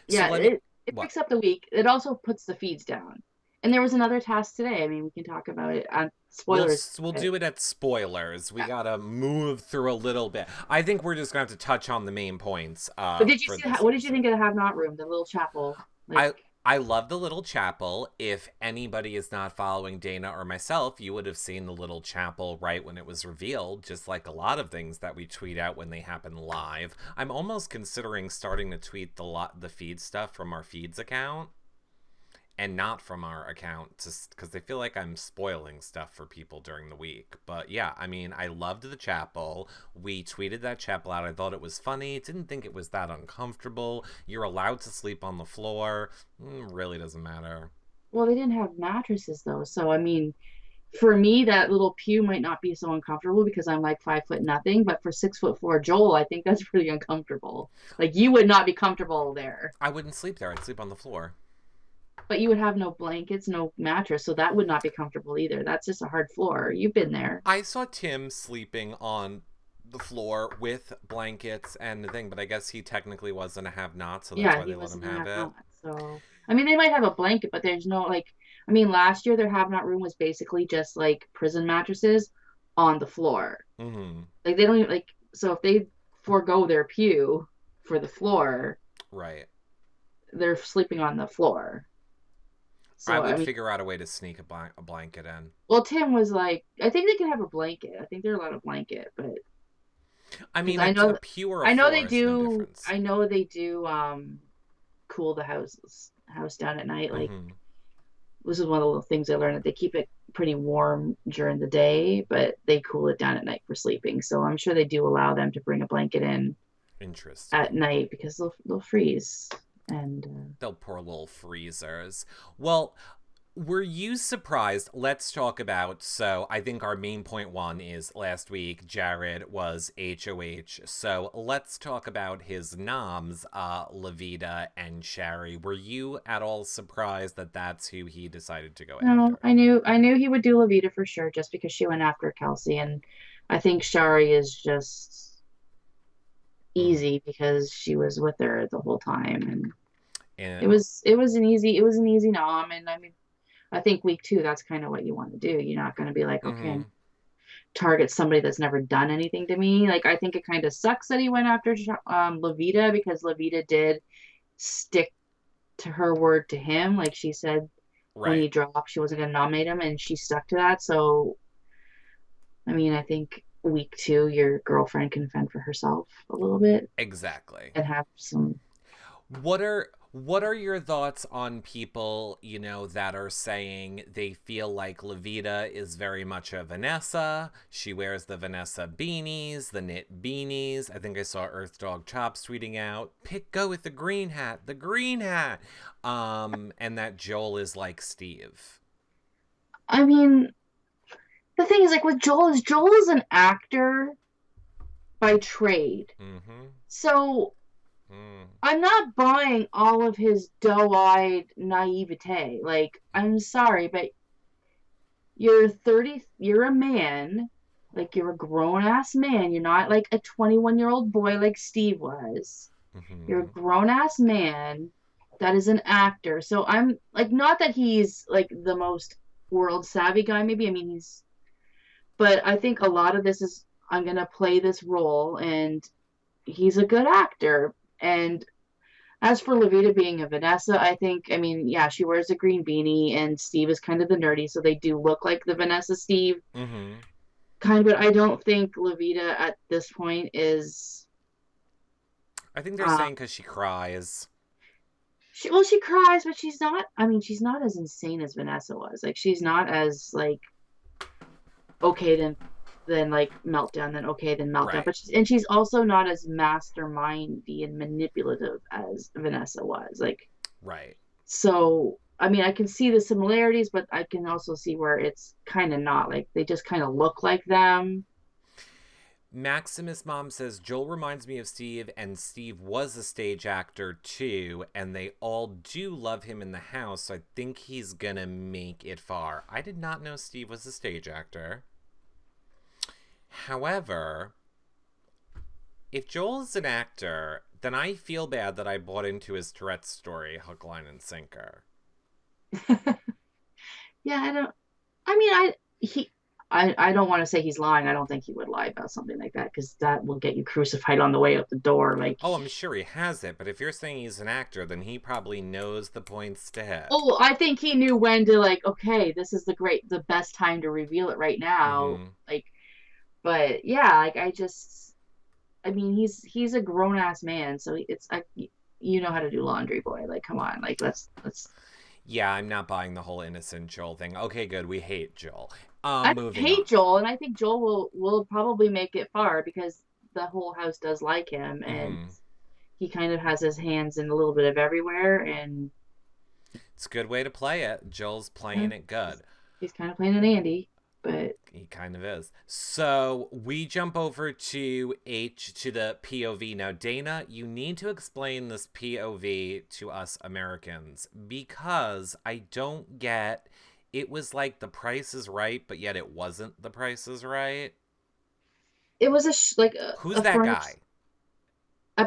So yeah, let me it what? picks up the week. It also puts the feeds down. And there was another task today. I mean, we can talk about it. Spoilers. We'll But do it at spoilers. We yeah. gotta move through a little bit. I think we're just gonna have to touch on the main points But did you for see this what did you episode. think of the Have Not room, the little chapel? Like, I I love the little chapel. If anybody is not following Dana or myself, you would have seen the little chapel right when it was revealed, just like a lot of things that we tweet out when they happen live. I'm almost considering starting to tweet the feed stuff from our feeds account and not from our account, just because I feel like I'm spoiling stuff for people during the week. But yeah, I mean, I loved the chapel. We tweeted that chapel out. I thought it was funny. Didn't think it was that uncomfortable. You're allowed to sleep on the floor. Really doesn't matter. well, they didn't have mattresses though. So I mean, for me, that little pew might not be so uncomfortable because I'm like 5 foot nothing. But for 6'4" Joel, I think that's pretty uncomfortable. Like you would not be comfortable there. I wouldn't sleep there. I'd sleep on the floor. But you would have no blankets, no mattress, so that would not be comfortable either. That's just a hard floor. You've been there. I saw Tim sleeping on the floor with blankets and the thing, but I guess he technically wasn't a have not, so that's Yeah, why he they let him wasn't in have that it. not. So, I mean, they might have a blanket, but there's no like. I mean, last year their have not room was basically just like prison mattresses on the floor. Mm-hmm. Like they don't even like. So if they forego their pew for the floor, Right. they're sleeping on the floor. I So I would mean, figure out a way to sneak a blanket in. well, Tim was like, I think they can have a blanket. I think they're allowed a blanket, but I because mean, a pew or a I know they floor is no do. difference. I know they do. Cool the house down at night. Like Mm-hmm. this is one of the things I learned, that they keep it pretty warm during the day, but they cool it down at night for sleeping. So I'm sure they do allow them to bring a blanket in at Interesting. night because they'll freeze. And They'll pour little freezers. Well, Were you surprised? Let's talk about. So, I think our main point one is last week, Jared was HOH. So, let's talk about his noms, Levita and Sherry. Were you at all surprised that that's who he decided to go No, after? I knew he would do Levita for sure, just because she went after Kelsey, and I think Shari is just Mm-hmm. easy because she was with her the whole time, and And, it was an easy nom, and I mean, I think week two, that's kind of what you want to do. You're not going to be like, okay, mm-hmm. target somebody that's never done anything to me. Like, I think it kind of sucks that he went after Levita, because Levita did stick to her word to him. Like she said, when Right. he dropped, she wasn't going to nominate him, and she stuck to that. So, I mean, I think week two, your girlfriend can fend for herself a little bit Exactly. and have some. What are your thoughts on people, that are saying they feel like Levita is very much a Vanessa? She wears the Vanessa beanies, the knit beanies. I think I saw Earth Dog Chops tweeting out, go with the green hat. And that Joel is like Steve. I mean, the thing is, like with Joel is an actor by trade. Mm-hmm. So Mm. I'm not buying all of his doe-eyed naivete. Like, I'm sorry, but you're 30, you're a man, like you're a grown-ass man. You're not like a 21-year-old boy like Steve was. You're a Mm-hmm. grown-ass man that is an actor. So I'm like, not that he's like the most world savvy guy, maybe. I mean, but I think a lot of this is, I'm gonna play this role, and he's a good actor. And as for Levita being a Vanessa, I think, I mean, yeah, she wears a green beanie, and Steve is kind of the nerdy, so they do look like the Vanessa Steve Mm-hmm. kind of, but I don't think Levita at this point is. I think they're Uh, saying because she cries. she cries, but she's not. I mean, she's not as insane as Vanessa was. Like, she's not as like, okay, then like meltdown, then okay, then meltdown. Right. She's also not as mastermindy and manipulative as Vanessa was. Like, Right. so, I mean, I can see the similarities, but I can also see where it's kind of not. Like, they just kind of look like them. Maximus Mom says Joel reminds me of Steve, and Steve was a stage actor too, and they all do love him in the house, so I think he's gonna make it far. I did not know Steve was a stage actor. However, if Joel is an actor, then I feel bad that I bought into his Tourette's story, hook, line, and sinker. Yeah, I don't. I mean, I don't want to say he's lying. I don't think he would lie about something like that, because that will get you crucified on the way out the door. Like, Oh, I'm sure he has it, but if you're saying he's an actor, then he probably knows the points to hit. oh, I think he knew when to, like, okay, this is the best time to reveal it right now. Mm-hmm. Like, but yeah, like I mean, he's a grown ass man, so it's like, you know how to do laundry, boy. Like, come on, like let's. Yeah, I'm not buying the whole innocent Joel thing. Okay, good. We hate Joel. I Moving on. hate Joel, and I think Joel will probably make it far, because the whole house does like him, and Mm-hmm. he kind of has his hands in a little bit of everywhere, and It's a good way to play it. Joel's uh, playing it good. he's kind of playing an Andy, but He kind of is. So we jump over to the POV. Now, Dana, you need to explain this POV to us Americans, because I don't get. It was like The Price is Right, but yet it wasn't The Price is Right. it was like Who's a that furniture. guy? I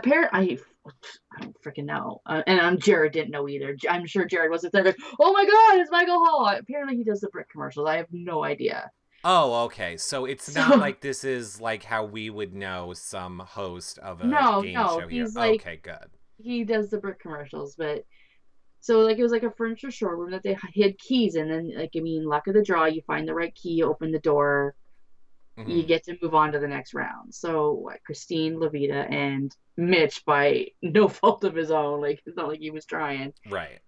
don't freaking know. And Jared didn't know either. I'm sure Jared wasn't there. Like, oh my God, it's Michael Hall. Apparently, he does the brick commercials. I have no idea. Oh, okay. So it's not So like this is like how we would know some host of a no, game no, show here. he's like, Okay, good. he does the brick commercials, but so like it was like a furniture showroom that they hid keys in, and like, I mean, luck of the draw, you find the right key, you open the door, you Hmm. get to move on to the next round. So what, Christine, Levita, and Mitch, by no fault of his own, like it's not like he was trying, Right.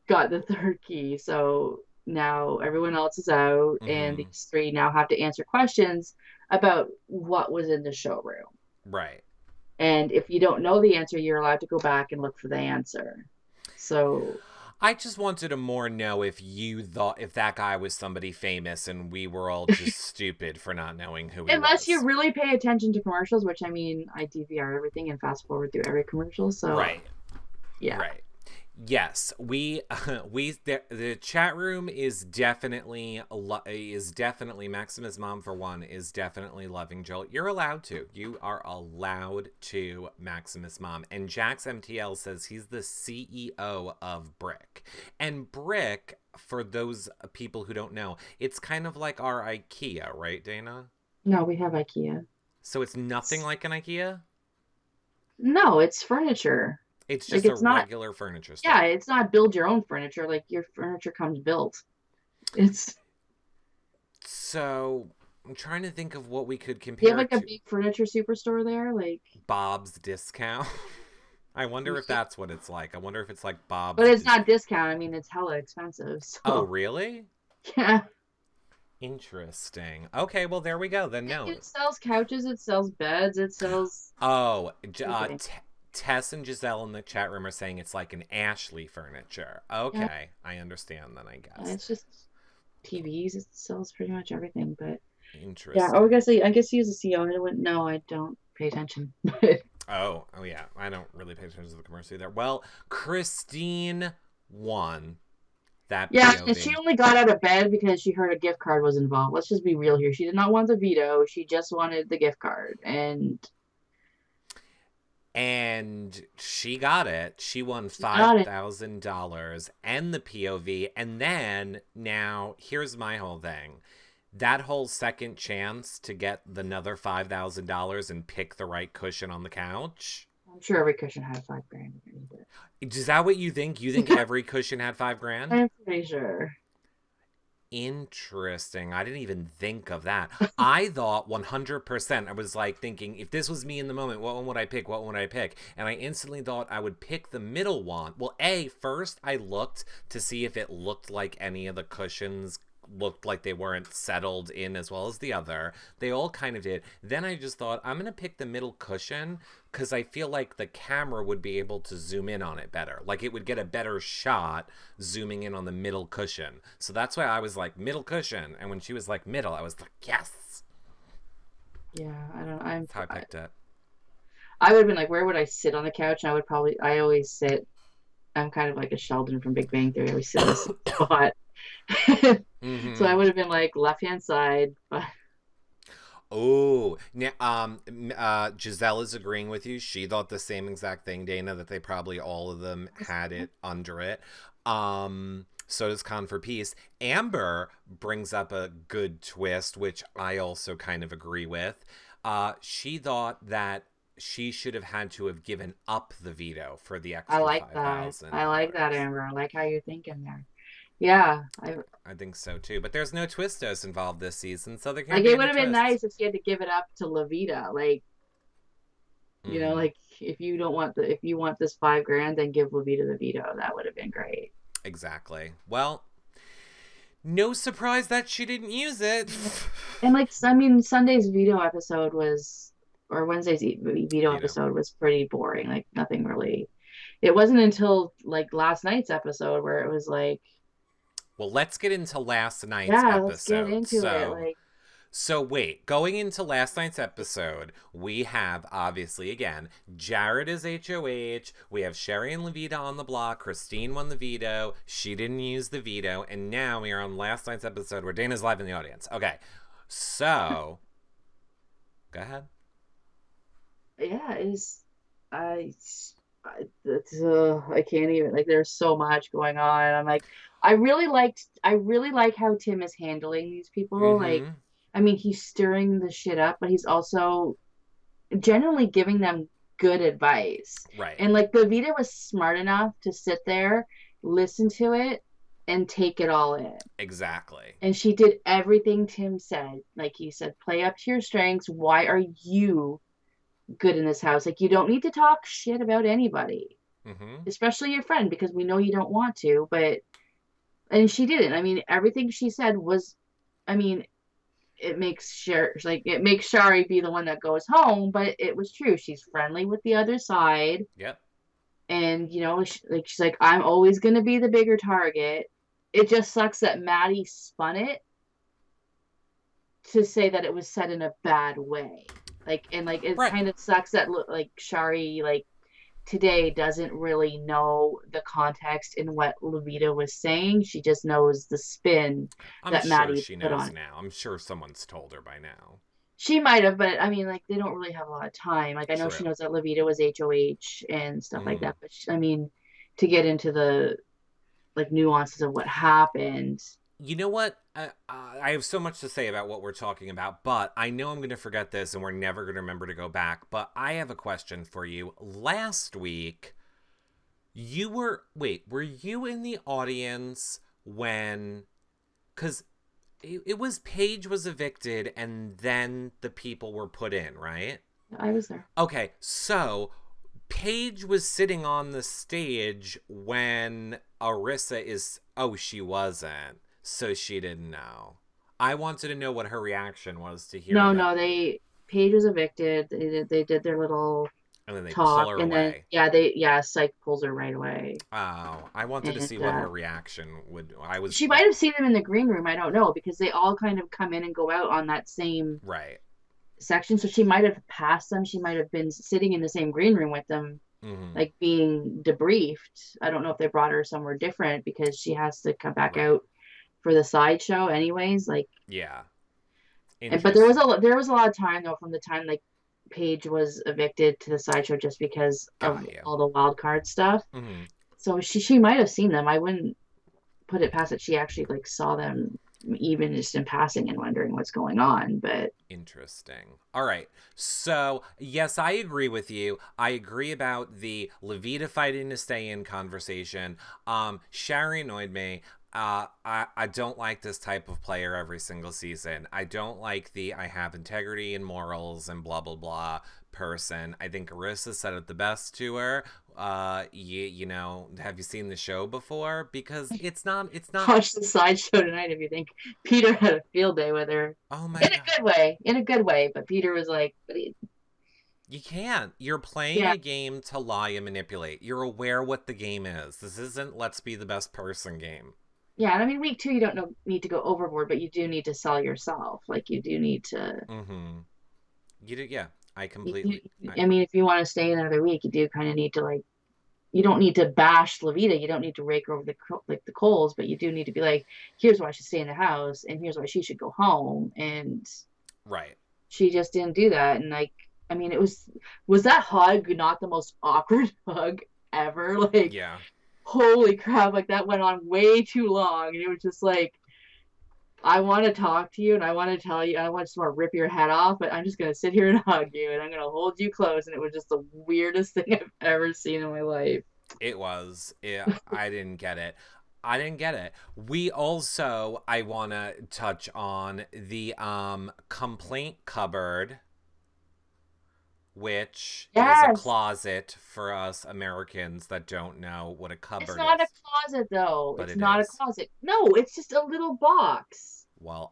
got the third key. So now everyone else is out, and Hmm. these three now have to answer questions about what was in the showroom. Right. And if you don't know the answer, you're allowed to go back and look for the answer. So I just wanted to more know if you thought if that guy was somebody famous and we were all just stupid for not knowing who he Unless you was. really pay attention to commercials, which I mean, I DVR everything and fast forward through every commercial. So Right. yeah, Right. Yes, we the chat room is definitely Maximus mom for one is definitely loving Joel. You're allowed to. You are allowed to Maximus mom. And Jax MTL says he's the CEO of Brick. And Brick, for those people who don't know, it's kind of like our IKEA, right, Dana? no, we have IKEA. So it's nothing like an IKEA? No, it's furniture. It's Like just a it's not. regular furniture Yeah, store. it's not build your own furniture. Like your furniture comes built. It's So I'm trying to think of what we could Do you have compare like it a to. big furniture superstore there? Like, Bob's Discount. I wonder if that's what it's like. I wonder if it's like but Bob's. it's not discount. I mean, it's hella expensive. Oh, So really? yeah, Interesting. Okay, well there we go. Then no. it sells couches, it sells beds, it sells Oh, everything. Tess and Giselle in the chat room are saying it's like an Ashley furniture. Yeah, Okay, I understand then. I guess. it's just TVs. It sells pretty much everything. But yeah, oh, Interesting. I guess he is a CEO. I wouldn't know. I don't pay attention. Oh yeah. I don't really pay attention to the commercial either. Well, Christine won that Yeah, and she POV. only got out of bed because she heard a gift card was involved. Let's just be real here. She did not want the veto. She just wanted the gift card. And And she got it. She won she got it. $5,000 and the POV. And then now here's my whole thing. That whole second chance to get another $5,000 and pick the right cushion on the couch. I'm sure every cushion had 5 grand. Is that what you think? You think every cushion had 5 grand? I'm pretty sure. Interesting. I didn't even think of that. I thought 100%. I was like thinking, if this was me in the moment, what one would I pick? What one would I pick? And I instantly thought I would pick the middle one. Well, first I looked to see if it looked like any of the cushions looked like they weren't settled in as well as the other. They all kind of did. Then I just thought, I'm going to pick the middle cushion because I feel like the camera would be able to zoom in on it better. Like it would get a better shot zooming in on the middle cushion. So that's why I was like, middle cushion. And when she was like, middle, I was like, yes. Yeah, I don't. That's how I picked it. I would have been like, where would I sit on the couch? And I would probably. I always sit. I'm kind of like a Sheldon from Big Bang Theory. I always sit in the same spot. So I Mm-hmm. would have been like left hand side. But Oh, now, Giselle is agreeing with you. She thought the same exact thing, Dana, that they probably all of them had it under it. So does Con for Peace. Amber brings up a good twist, which I also kind of agree with. She thought that she should have had to have given up the veto for the I extra like five that. thousand I like that, dollars. Amber. I like how you're thinking there. Yeah, I I think so too. But there's no twistos involved this season, so there like can't be it would any have been twists. nice if she had to give it up to Levita. Like, Mm-hmm. like if you don't want if you want this 5 grand, then give Levita the veto. That would have been great. Exactly. Well, no surprise that she didn't use it. And like, I mean, Sunday's veto episode was, or Wednesday's veto Veto. episode was pretty boring. Like nothing really. It wasn't until like last night's episode where it was like, Well, let's get into last night's yeah, let's get episode. into it. So, Like, so wait, going into last night's episode, we have obviously again Jared is HOH. We have Sherry and Levita on the block. Christine won the veto. She didn't use the veto, and now we are on last night's episode where Dana's live in the audience. Okay, so go ahead. yeah, it's I. I can't even like. There's so much going on. I'm like, I really like how Tim is handling these people. Like, Mm-hmm. I mean, he's stirring the shit up, but he's also generally giving them good advice. Right. And like the Vita was smart enough to sit there, listen to it, and take it all in. Exactly. And she did everything Tim said. Like he said, play up to your strengths. Why are you good in this house? Like you don't need to talk shit about anybody, Mm-hmm. especially your friend, because we know you don't want to. But and she didn't. I mean, everything she said was, I mean, it makes Shari be the one that goes home, but it was true. She's friendly with the other side. Yep. And she's like, I'm always gonna be the bigger target. It just sucks that Maddie spun it to say that it was said in a bad way. Like it Right. kind of sucks that like Shari like today doesn't really know the context in what Levita was saying. She just knows the spin I'm that sure Maddie she put knows on it. now. I'm sure someone's told her by now. She might have, but I mean, like they don't really have a lot of time. Like I know she True. knows that Levita was HOH and stuff like Mm. that, but I mean, to get into the like nuances of what happened. You know what? I have so much to say about what we're talking about, but I know I'm going to forget this and we're never going to remember to go back. But I have a question for you. Last week, were you in the audience when, because it was Paige was evicted and then the people were put in, right? I was there. Okay, so Paige was sitting on the stage when Arissa is. Oh, she wasn't. So she didn't know. I wanted to know what her reaction was to hear No, that. no, Paige was evicted. They did their little And then they pull talk, her and then away. Psych pulls her right away. Oh, I wanted to And see what her reaction would. I was. she might have seen them in the green room. I don't know because they all kind of come in and go out on that same Right. section. So she might have passed them. She might have been sitting in the same green room with them, Mm-hmm. like being debriefed. I don't know if they brought her somewhere different because she has to come back Right. out for the sideshow anyways. Like, Yeah. but there was Interesting. a lot of time though from the time like Paige was evicted to the sideshow just because of Got you. all the wild card stuff. Mm-hmm. So she might have seen them. I wouldn't put it past that she actually like saw them even just in passing and wondering what's going on. But Interesting. All right. So, yes, I agree with you. I agree about the Levita fighting to stay in conversation. Shari annoyed me. I don't like this type of player every single season. I don't like the I have integrity and morals and blah, blah, blah person. I think Arissa said it the best to her. You know, have you seen the show before? Because it's not, watch the sideshow tonight if you think Peter had a field day with her oh my in a God. good way, in a good way. But Peter was like, You can't. You're playing yeah, a game to lie and manipulate. You're aware what the game is. This isn't let's be the best person game. yeah. And I mean, week two, you don't know, need to go overboard, but you do need to sell yourself. Like you do need to. Mm-hmm. You do, yeah. I You, completely. you, I mean, if you want to stay another week, you do kind of need to like. You don't need to bash Levita. You don't need to rake her over the coals, but you do need to be like, here's why she should stay in the house, and here's why she should go home. And Right. she just didn't do that. And like, I mean, was that hug not the most awkward hug ever? Like, Yeah. holy crap! Like that went on way too long, and it was just like, I want to talk to you, and I want to tell you, I want to rip your head off, but I'm just gonna sit here and hug you, and I'm gonna hold you close. And it was just the weirdest thing I've ever seen in my life. It was. Yeah, I didn't get it. I didn't get it. We also, I want to touch on the complaint cupboard, which is a Yes, closet for us Americans that don't know what a it's cupboard not a is. closet though. But It's it not a is. closet. No, it's just a little box. Well,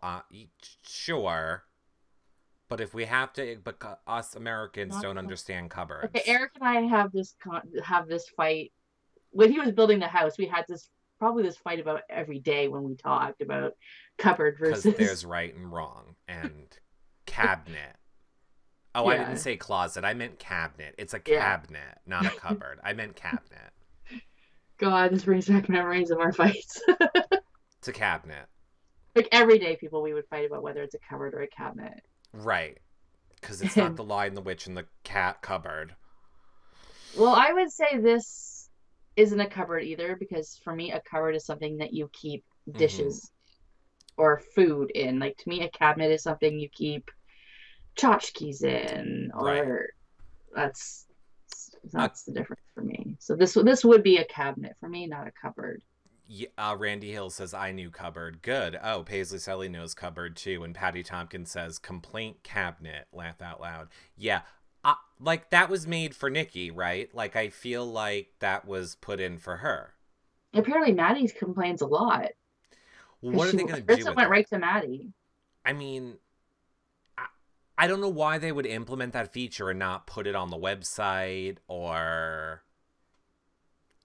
sure. But if we have to, but us Americans Not a don't closet. understand Okay, cupboards Eric and I have this fight when he was building the house. We had this fight about every day when we talked about cupboard because versus there's right and wrong and cabinet. Oh, I didn't yeah, say closet. I meant cabinet. It's a yeah. cabinet, not a cupboard. I meant cabinet. God, this brings back memories of our fights. It's a cabinet. Like every day, people we would fight about whether it's a cupboard or a cabinet. Right. Because it's not And the Lion, the Witch, and the cat cupboard. well, I would say this isn't a cupboard either because for me, a cupboard is something that you keep Mm-hmm. dishes or food in. Like to me, a cabinet is something you keep tchotchkes in, Right. or that's Uh, that's the difference for me. So this would be a cabinet for me, not a cupboard. Randy Hill says, I knew cupboard. Good. Oh, Paisley Selly knows cupboard too. And Patty Tompkins says, complaint cabinet. Laugh out loud. Yeah. Like that was made for Nikki, right? Like I feel like that was put in for her. Apparently, Maddie complains a lot because What are she they going to do Krista with went it? right to Maddie. I mean, I, I don't know why they would implement that feature and not put it on the website or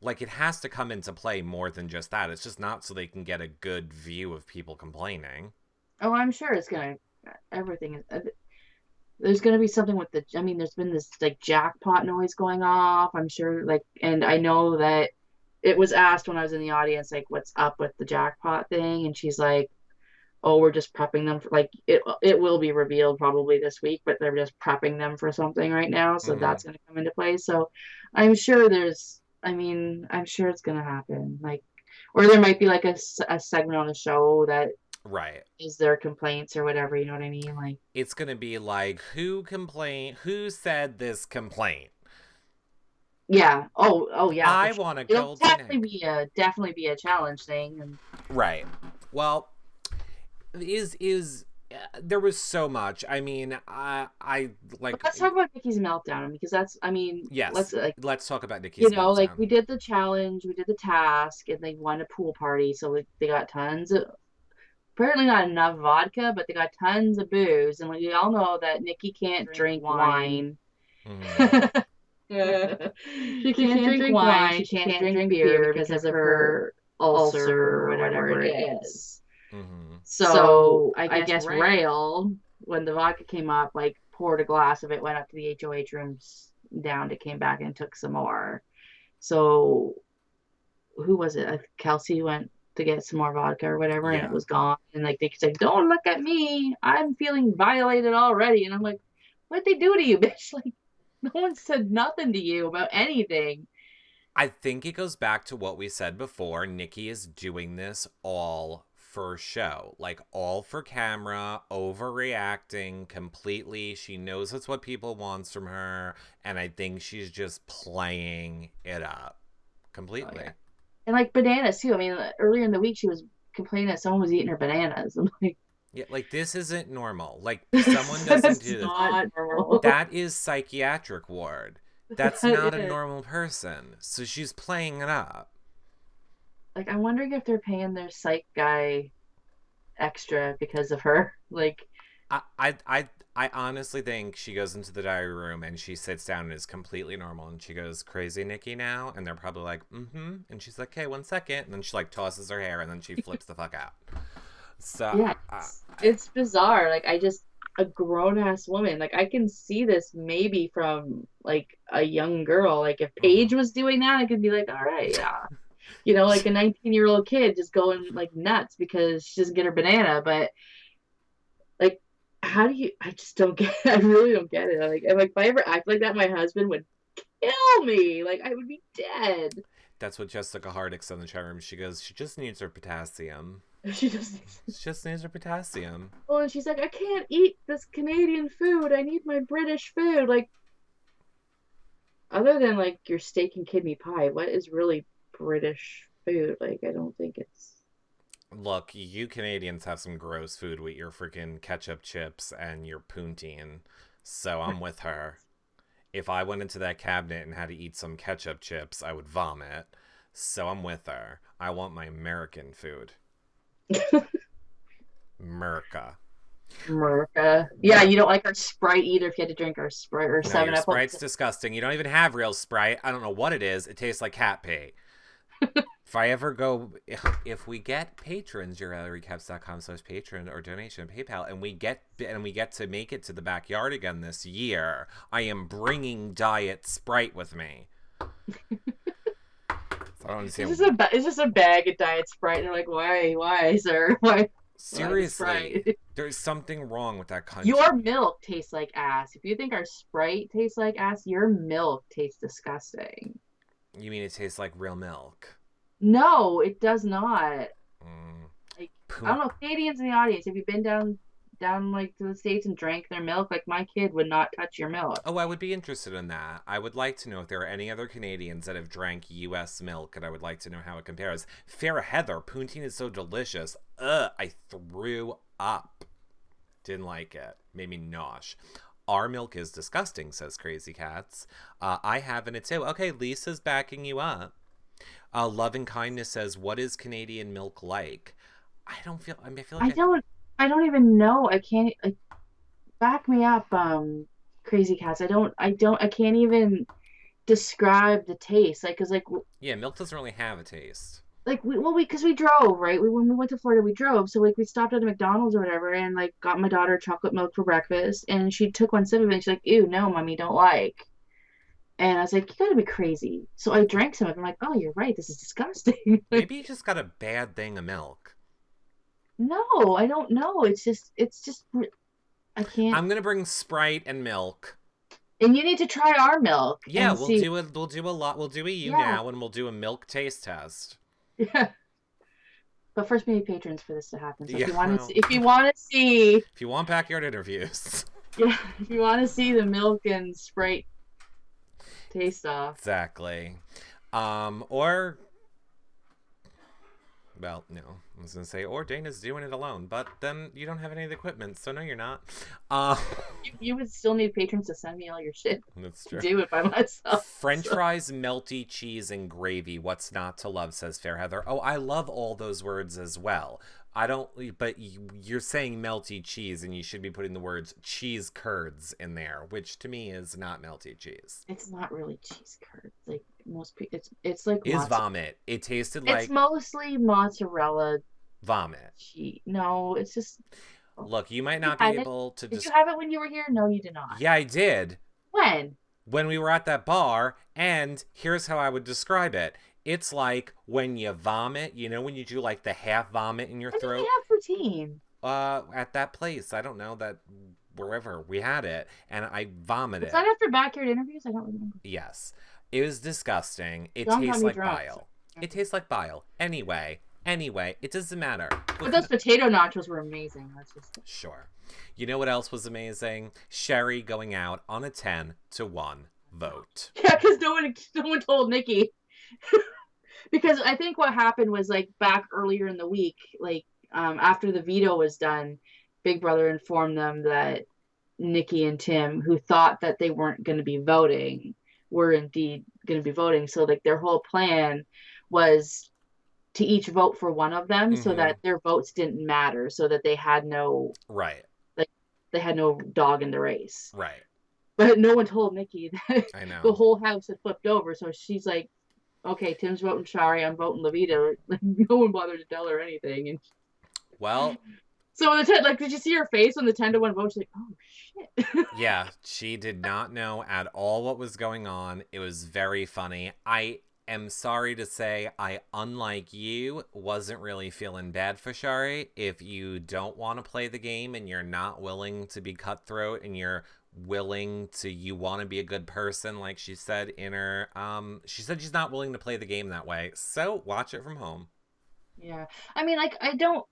Like, it has to come into play more than just that. It's just not so they can get a good view of people complaining. Oh, I'm sure it's gonna. Everything is. There's gonna be something with the. I mean, there's been this like jackpot noise going off. I'm sure, like, and I know that it was asked when I was in the audience, like, what's up with the jackpot thing, and she's like, "Oh, we're just prepping them for like it. It will be revealed probably this week, but they're just prepping them for something right now, so Mm-hmm. that's gonna come into play. So, I'm sure there's. I mean, I'm sure it's gonna happen. Like, or there might be like a segment on the show that Right. is their complaints or whatever. You know what I mean? Like. It's going to be like, who said this complaint? Yeah. Oh yeah, for I sure. want a It'll golden egg. definitely be a challenge thing. And Right. Well, is there was so much. I mean, I but like let's talk about Nikki's meltdown because that's I mean, yes. let's like Let's talk about Nikki's like meltdown. we did the challenge, we did the task, and they won a pool party, so like, they got tons of apparently not enough vodka, but they got tons of booze, and we all know that Nikki can't drink wine. Mm-hmm. She can't drink wine. She can't drink beer because of her ulcer or whatever it is. Mm-hmm. So I guess Rail, when the vodka came up, like poured a glass of it, went up to the HOH rooms, downed it, came back and took some more. So who was it? Kelsey went to get some more vodka or whatever, and it Yeah. was gone. And like they said, "Don't look at me. I'm feeling violated already." And I'm like, "What'd they do to you, bitch? Like, no one said nothing to you about anything." I think it goes back to what we said before. Nikki is doing this all for show, like all for camera, overreacting completely. She knows it's what people wants from her, and I think she's just playing it up completely. Oh, yeah. And like bananas too. I mean, earlier in the week she was complaining that someone was eating her bananas. I'm like, Yeah, like this isn't normal. Like someone doesn't that's do this. not normal. That is psychiatric ward. That's That not a is. normal person. So she's playing it up. Like, I'm wondering if they're paying their psych guy extra because of her. Like, I honestly think she goes into the diary room and she sits down and is completely normal and she goes, "Crazy Nikki now?" And they're probably like, "Mm-hmm." And she's like, "Okay, 1 second." And then she like tosses her hair and then she flips the fuck out. So yeah, it's bizarre. Like, I just a grown ass woman. Like, I can see this maybe from like a young girl. Like, if mhm. Paige was doing that, I could be like, all right, yeah. Like a 19-year-old kid just going like nuts because she doesn't get her banana. But like, how do you? I just don't get. I really don't get it. Like, I'm like, if I ever act like that, my husband would kill me. Like, I would be dead. That's what Jessica Hardick said in the chat room. She goes, "She just needs her potassium. She just. She just needs her potassium." Oh, and she's like, I can't eat this Canadian food. I need my British food. Like, other than like your steak and kidney pie, what is really British food? Like, I don't think it's. Look, you Canadians have some gross food with your freaking ketchup chips and your poutine. So I'm with her. If I went into that cabinet and had to eat some ketchup chips, I would vomit. So I'm with her. I want my American food. America. America. Yeah, you don't like our Sprite either if you had to drink our Sprite or No, 7 your Up. Sprite's disgusting. You don't even have real Sprite. I don't know what it is. It tastes like cat pee. If I ever go, if we get patrons, yourrecaps.com/patron or donation PayPal, and we get to make it to the backyard again this year, I am bringing Diet Sprite with me. So I don't understand. It's just a bag of Diet Sprite, and they're like, why, sir? Why? Seriously, there's something wrong with that country. Your milk tastes like ass. If you think our Sprite tastes like ass, your milk tastes disgusting. You mean it tastes like real milk? No, it does not. Mm. Like, I don't know, Canadians in the audience, have you been down like to the States and drank their milk? Like, my kid would not touch your milk. Oh, I would be interested in that. I would like to know if there are any other Canadians that have drank U.S. milk, and I would like to know how it compares. Farrah Heather, poutine is so delicious. I threw up. Didn't like it. Made me nosh. Our milk is disgusting, says Crazy Cats. I haven't it too. Okay, Lisa's backing you up. Love and Kindness says, "What is Canadian milk like?" I don't feel. I mean, I feel like I don't even know. I can't like back me up, Crazy Cats. I can't even. describe the taste. Like, cause Yeah, milk doesn't really have a taste. because we drove, right? When we went to Florida, we drove. So like we stopped at a McDonald's or whatever, and like got my daughter chocolate milk for breakfast, and she took one sip of it, and she's like, "Ew, no, mommy, don't like." And I was like, "You gotta be crazy." So I drank some of it. I'm like, "Oh, you're right. This is disgusting." Maybe you just got a bad thing of milk. No, I don't know. It's just I can't. I'm gonna bring Sprite and milk. And you need to try our milk Yeah, and we'll see. do it. We'll do a lot. We'll do a you Yeah, now, and we'll do a milk taste test. yeah. But first, we need patrons for this to happen. So Yeah, well, if you want to see, if you want backyard interviews, yeah, if you want to see the milk and Sprite taste off. exactly. Or well, no, I was gonna say, or Dana's doing it alone, but then you don't have any of the equipment, so no, you're not. Uh, You would still need patrons to send me all your shit that's to true. do it by myself. French So, fries, melty cheese, and gravy. What's not to love, says Fairheather. Oh, I love all those words as well. I don't, but you're saying melty cheese, and you should be putting the words cheese curds in there, which to me is not melty cheese. it's not really cheese curds. Like most people, it's like Is mozzarella. vomit. It tasted It's like mostly mozzarella vomit. cheese. No, it's just. Look, you might You not be had it. able to Did you just. have it when you were here? No, you did not. Yeah, I did. When? When we were at that bar, and here's how I would describe it. It's like when you vomit, you know, when you do like the half vomit in your When did we throat. have poutine? At that place, I don't know, that wherever we had it, and I Was vomited. that after backyard interviews? I don't remember. Yes, it was disgusting. It John got tastes me like drunk. bile. It tastes like bile. Anyway, it doesn't matter. But those potato nachos were amazing. That's just. Sure. You know what else was amazing? Sherry going out on a 10-1 vote. Yeah, because no one told Nikki. Because I think what happened was like back earlier in the week, like after the veto was done, Big Brother informed them that Nikki and Tim, who thought that they weren't going to be voting, were indeed going to be voting. So like their whole plan was to each vote for one of them so Mm-hmm. that their votes didn't matter, so that they had no Right. like they had no dog in the race. Right. But no one told Nikki that I the know. whole house had flipped over. So she's like, okay, Tim's voting Shari, I'm voting Levita. Like, no one bothered to tell her anything. And Well, so when did you see her face when the 10-1 vote? She's like, oh shit. yeah, she did not know at all what was going on. It was very funny. I am sorry to say, I, unlike you, wasn't really feeling bad for Shari. If you don't want to play the game and you're not willing to be cutthroat and you're you want to be a good person, like she said in her, she said she's not willing to play the game that way. So watch it from home. Yeah. I mean, like, I don't,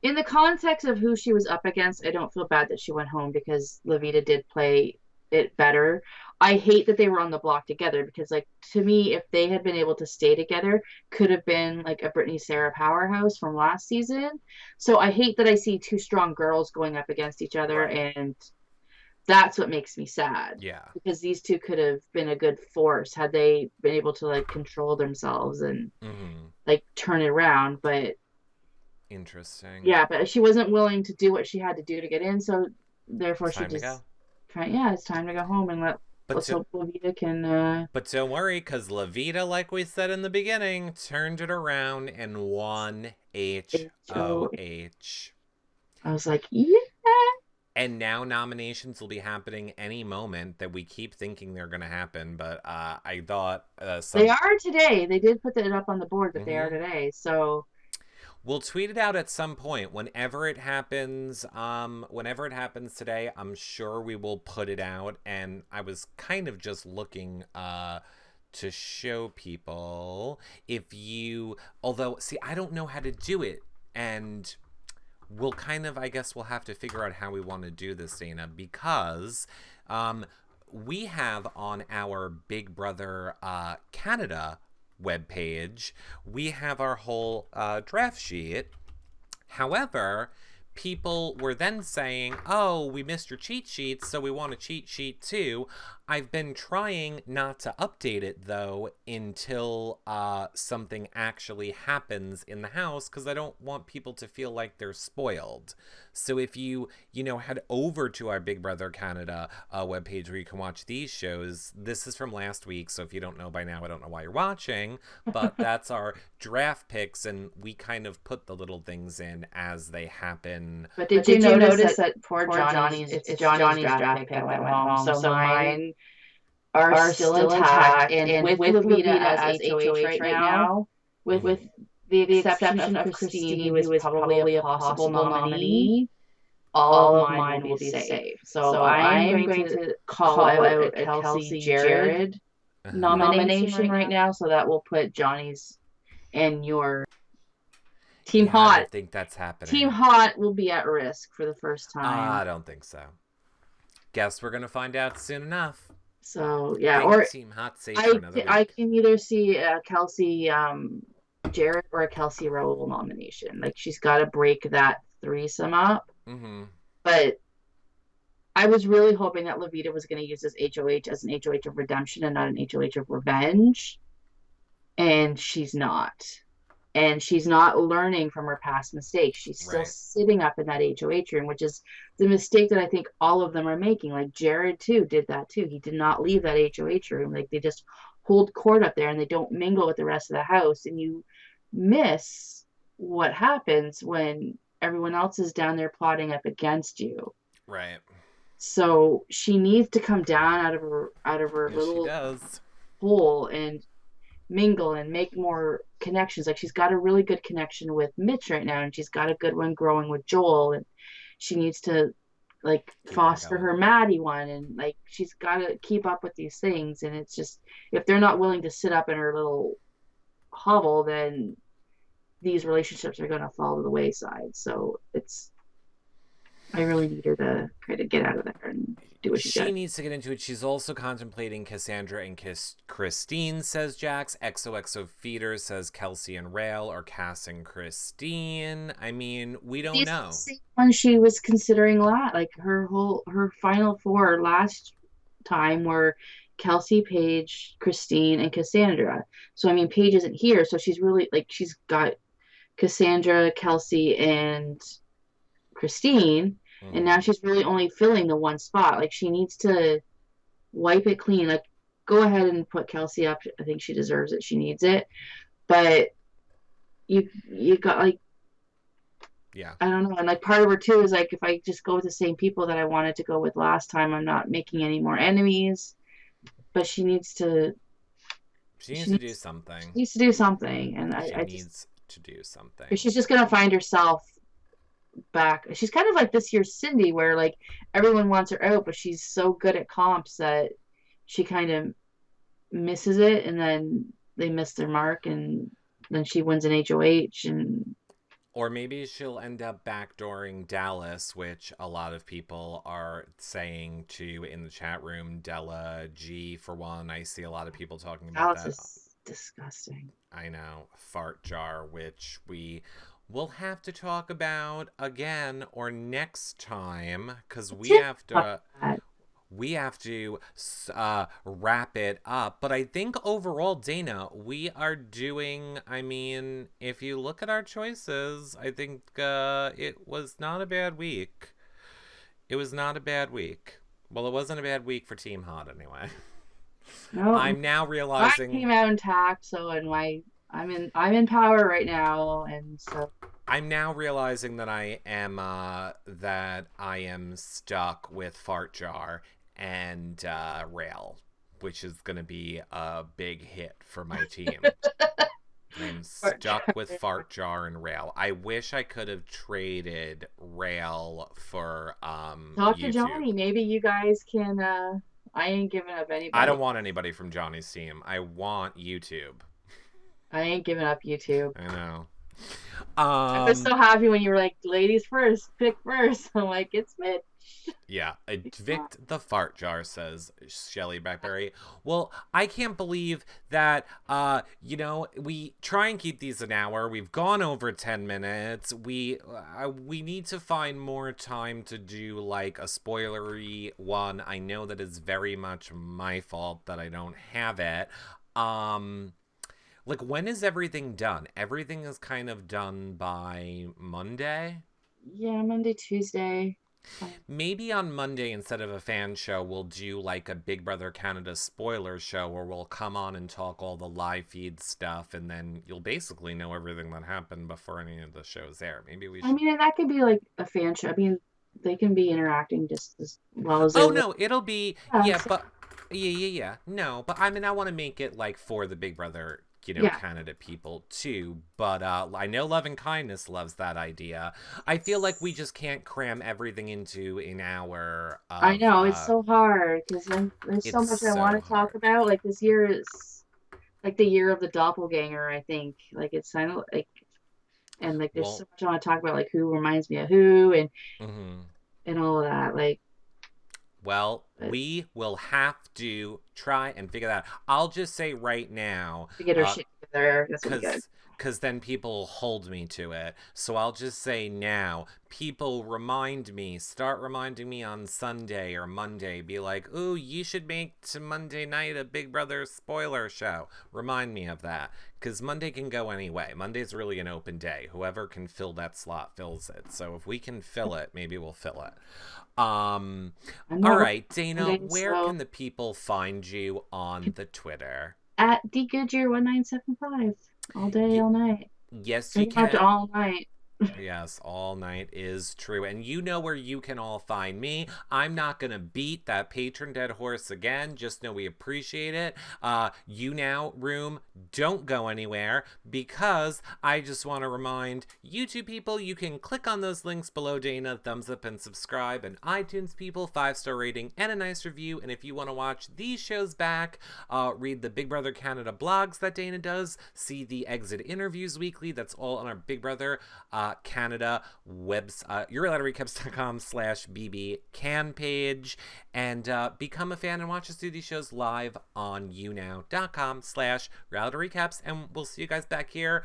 in the context of who she was up against, I don't feel bad that she went home because Levita did play it better. I hate that they were on the block together because, like, to me, if they had been able to stay together, could have been like a Brittany Sarah powerhouse from last season. So I hate that I see two strong girls going up against each other, Right. and that's what makes me sad Yeah. because these two could have been a good force had they been able to like control themselves and Mm-hmm. like turn it around. But Interesting. yeah, but she wasn't willing to do what she had to do to get in, so therefore she Time to go. just yeah, it's time to go home and But let's to, hope Levita can But don't worry, because Levita, like we said in the beginning, turned it around and won HO. HOH. I was like, yeah. And now nominations will be happening any moment that we keep thinking they're going to happen. But I thought They are today. They did put that up on the board that they are Mhm. today. So We'll tweet it out at some point whenever it happens. Whenever it happens today, I'm sure we will put it out. And I was kind of just looking to show people if you, although see, I don't know how to do it, and we'll kind of, I guess we'll have to figure out how we want to do this, Dana, because we have on our Big Brother Canada webpage, we have our whole draft sheet. However, people were then saying, oh, we missed your cheat sheet, so we want a cheat sheet too. I've been trying not to update it, though, until something actually happens in the house, because I don't want people to feel like they're spoiled. So if you, head over to our Big Brother Canada webpage where you can watch these shows, this is from last week. So if you don't know by now, I don't know why you're watching, but that's our draft picks. And we kind of put the little things in as they happen. But did you notice that poor Johnny's, it's Johnny's draft pick that went home. So mine are still intact. And with Levita as HOH right now, with the exception of Christine, who is probably a possible nominee, all of mine will be safe. So I am going to call out a Kelsey Jared nomination right now. So that will put Johnny's and your Team Hot. I don't think that's happening. Team Hot will be at risk for the first time. I don't think so. Guess we're going to find out soon enough. So, yeah. Or Team Hot safe for another week. I can either see a Kelsey Jared or a Kelsey Rowell nomination. Like, she's got to break that threesome up. Mm-hmm. But I was really hoping that Levita was going to use this HOH as an HOH of redemption and not an HOH of revenge. And she's not. And she's not learning from her past mistakes. She's still sitting up in that HOH room, which is the mistake that I think all of them are making. Like Jared, too, did that, too. He did not leave that HOH room. Like, they just hold court up there and they don't mingle with the rest of the house. And you miss what happens when everyone else is down there plotting up against you. Right. So she needs to come down out of her little hole and mingle and make more connections. Like, she's got a really good connection with Mitch right now, and she's got a good one growing with Joel, and she needs to foster her Maddie one, and she's got to keep up with these things. And it's just, if they're not willing to sit up in her little hovel, then these relationships are going to fall to the wayside. So I really need her to kind of get out of there and do what she needs to get into it. She's also contemplating Cassandra and Christine, says Jax. XOXO Feeder says Kelsey and Rael, or Cass and Christine. I mean, we don't know. The same one she was considering her final four last time were Kelsey, Paige, Christine, and Cassandra. So I mean, Paige isn't here, so she's really she's got Cassandra, Kelsey, and Christine. And now she's really only filling the one spot. She needs to wipe it clean. Go ahead and put Kelsey up. I think she deserves it. She needs it. But you got yeah. I don't know. And part of her too is if I just go with the same people that I wanted to go with last time, I'm not making any more enemies. But she needs to. She needs to do something. She needs to do something, and she's just gonna find herself back. She's kind of like this year's Cindy, where everyone wants her out, but she's so good at comps that she kind of misses it, and then they miss their mark, and then she wins an HOH. Or maybe she'll end up backdooring Dallas, which a lot of people are saying to in the chat room. Della G, for one. I see a lot of people talking about Dallas is disgusting. I know. Fart jar, which we'll have to talk about again or next time, because we have to wrap it up. But I think overall, Dana, we are doing, I mean, if you look at our choices, I think it was not a bad week. It was not a bad week. Well, it wasn't a bad week for Team Hot anyway. No, I'm now realizing I came out intact, so I'm in power right now, and so I'm now realizing that I am stuck with Fart Jar and Rael, which is going to be a big hit for my team. I'm stuck with Fart Jar and Rael. I wish I could have traded Rael for talk to Johnny. Maybe you guys can. I ain't giving up anybody. I don't want anybody from Johnny's team. I want YouTube. I ain't giving up YouTube. I know. I was so happy when you were like, ladies first, pick first. I'm like, it's Mitch. Yeah, evict the Fart Jar, says Shelly Blackberry. Well, I can't believe that, we try and keep these an hour. We've gone over 10 minutes. We need to find more time to do a spoilery one. I know that is very much my fault that I don't have it. When is everything done? Everything is kind of done by Monday? Yeah, Monday, Tuesday. Fine. Maybe on Monday, instead of a fan show, we'll do like a Big Brother Canada spoiler show where we'll come on and talk all the live feed stuff, and then you'll basically know everything that happened before any of the shows air. Maybe we I should. mean, and that could be like a fan show. I mean, they can be interacting just as well as they Oh would. no, it'll be Yeah, yeah, so, but yeah. No, but I mean, I want to make it like for the Big Brother, yeah. Canada people too. But I know Love and Kindness loves that idea. I feel like we just can't cram everything into an hour I of know it's so hard because there's so it's much I want so to talk hard. about. Like this year is like the year of the doppelganger, I think. Like it's kind of like and like there's so Well, much I want to talk about, like who reminds me of who mhm. and all of that. Like, Well, but we will have to try and figure that out. I'll just say right now, to get our uh, shit together, that's what we got. cause then people hold me to it. So I'll just say now, people start reminding me on Sunday or Monday, be like, ooh, you should make to Monday night a Big Brother spoiler show. Remind me of that. Because Monday can go anyway. Monday's really an open day. Whoever can fill that slot fills it. So if we can fill it, maybe we'll fill it. Um, I'm all not right, Dana, Monday, where so can the people find you on the Twitter? at D Goodyear 1975 all day, Y- all night, yes, you pretty much can. all night. Yes, all night is true. And you know where you can all find me. I'm not going to beat that patron dead horse again. Just know we appreciate it. You now, room, don't go anywhere because I just want to remind you two people you can click on those links below Dana, thumbs up and subscribe, and iTunes people, 5-star rating and a nice review. And if you want to watch these shows back, read the Big Brother Canada blogs that Dana does, see the exit interviews weekly. That's all on our Big Brother Canada website, reality.recaps.com/bb can page, and become a fan and watch us do these shows live on younow.com/reality recaps. And we'll see you guys back here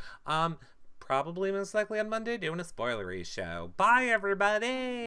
probably most likely on Monday doing a spoilery show. Bye everybody.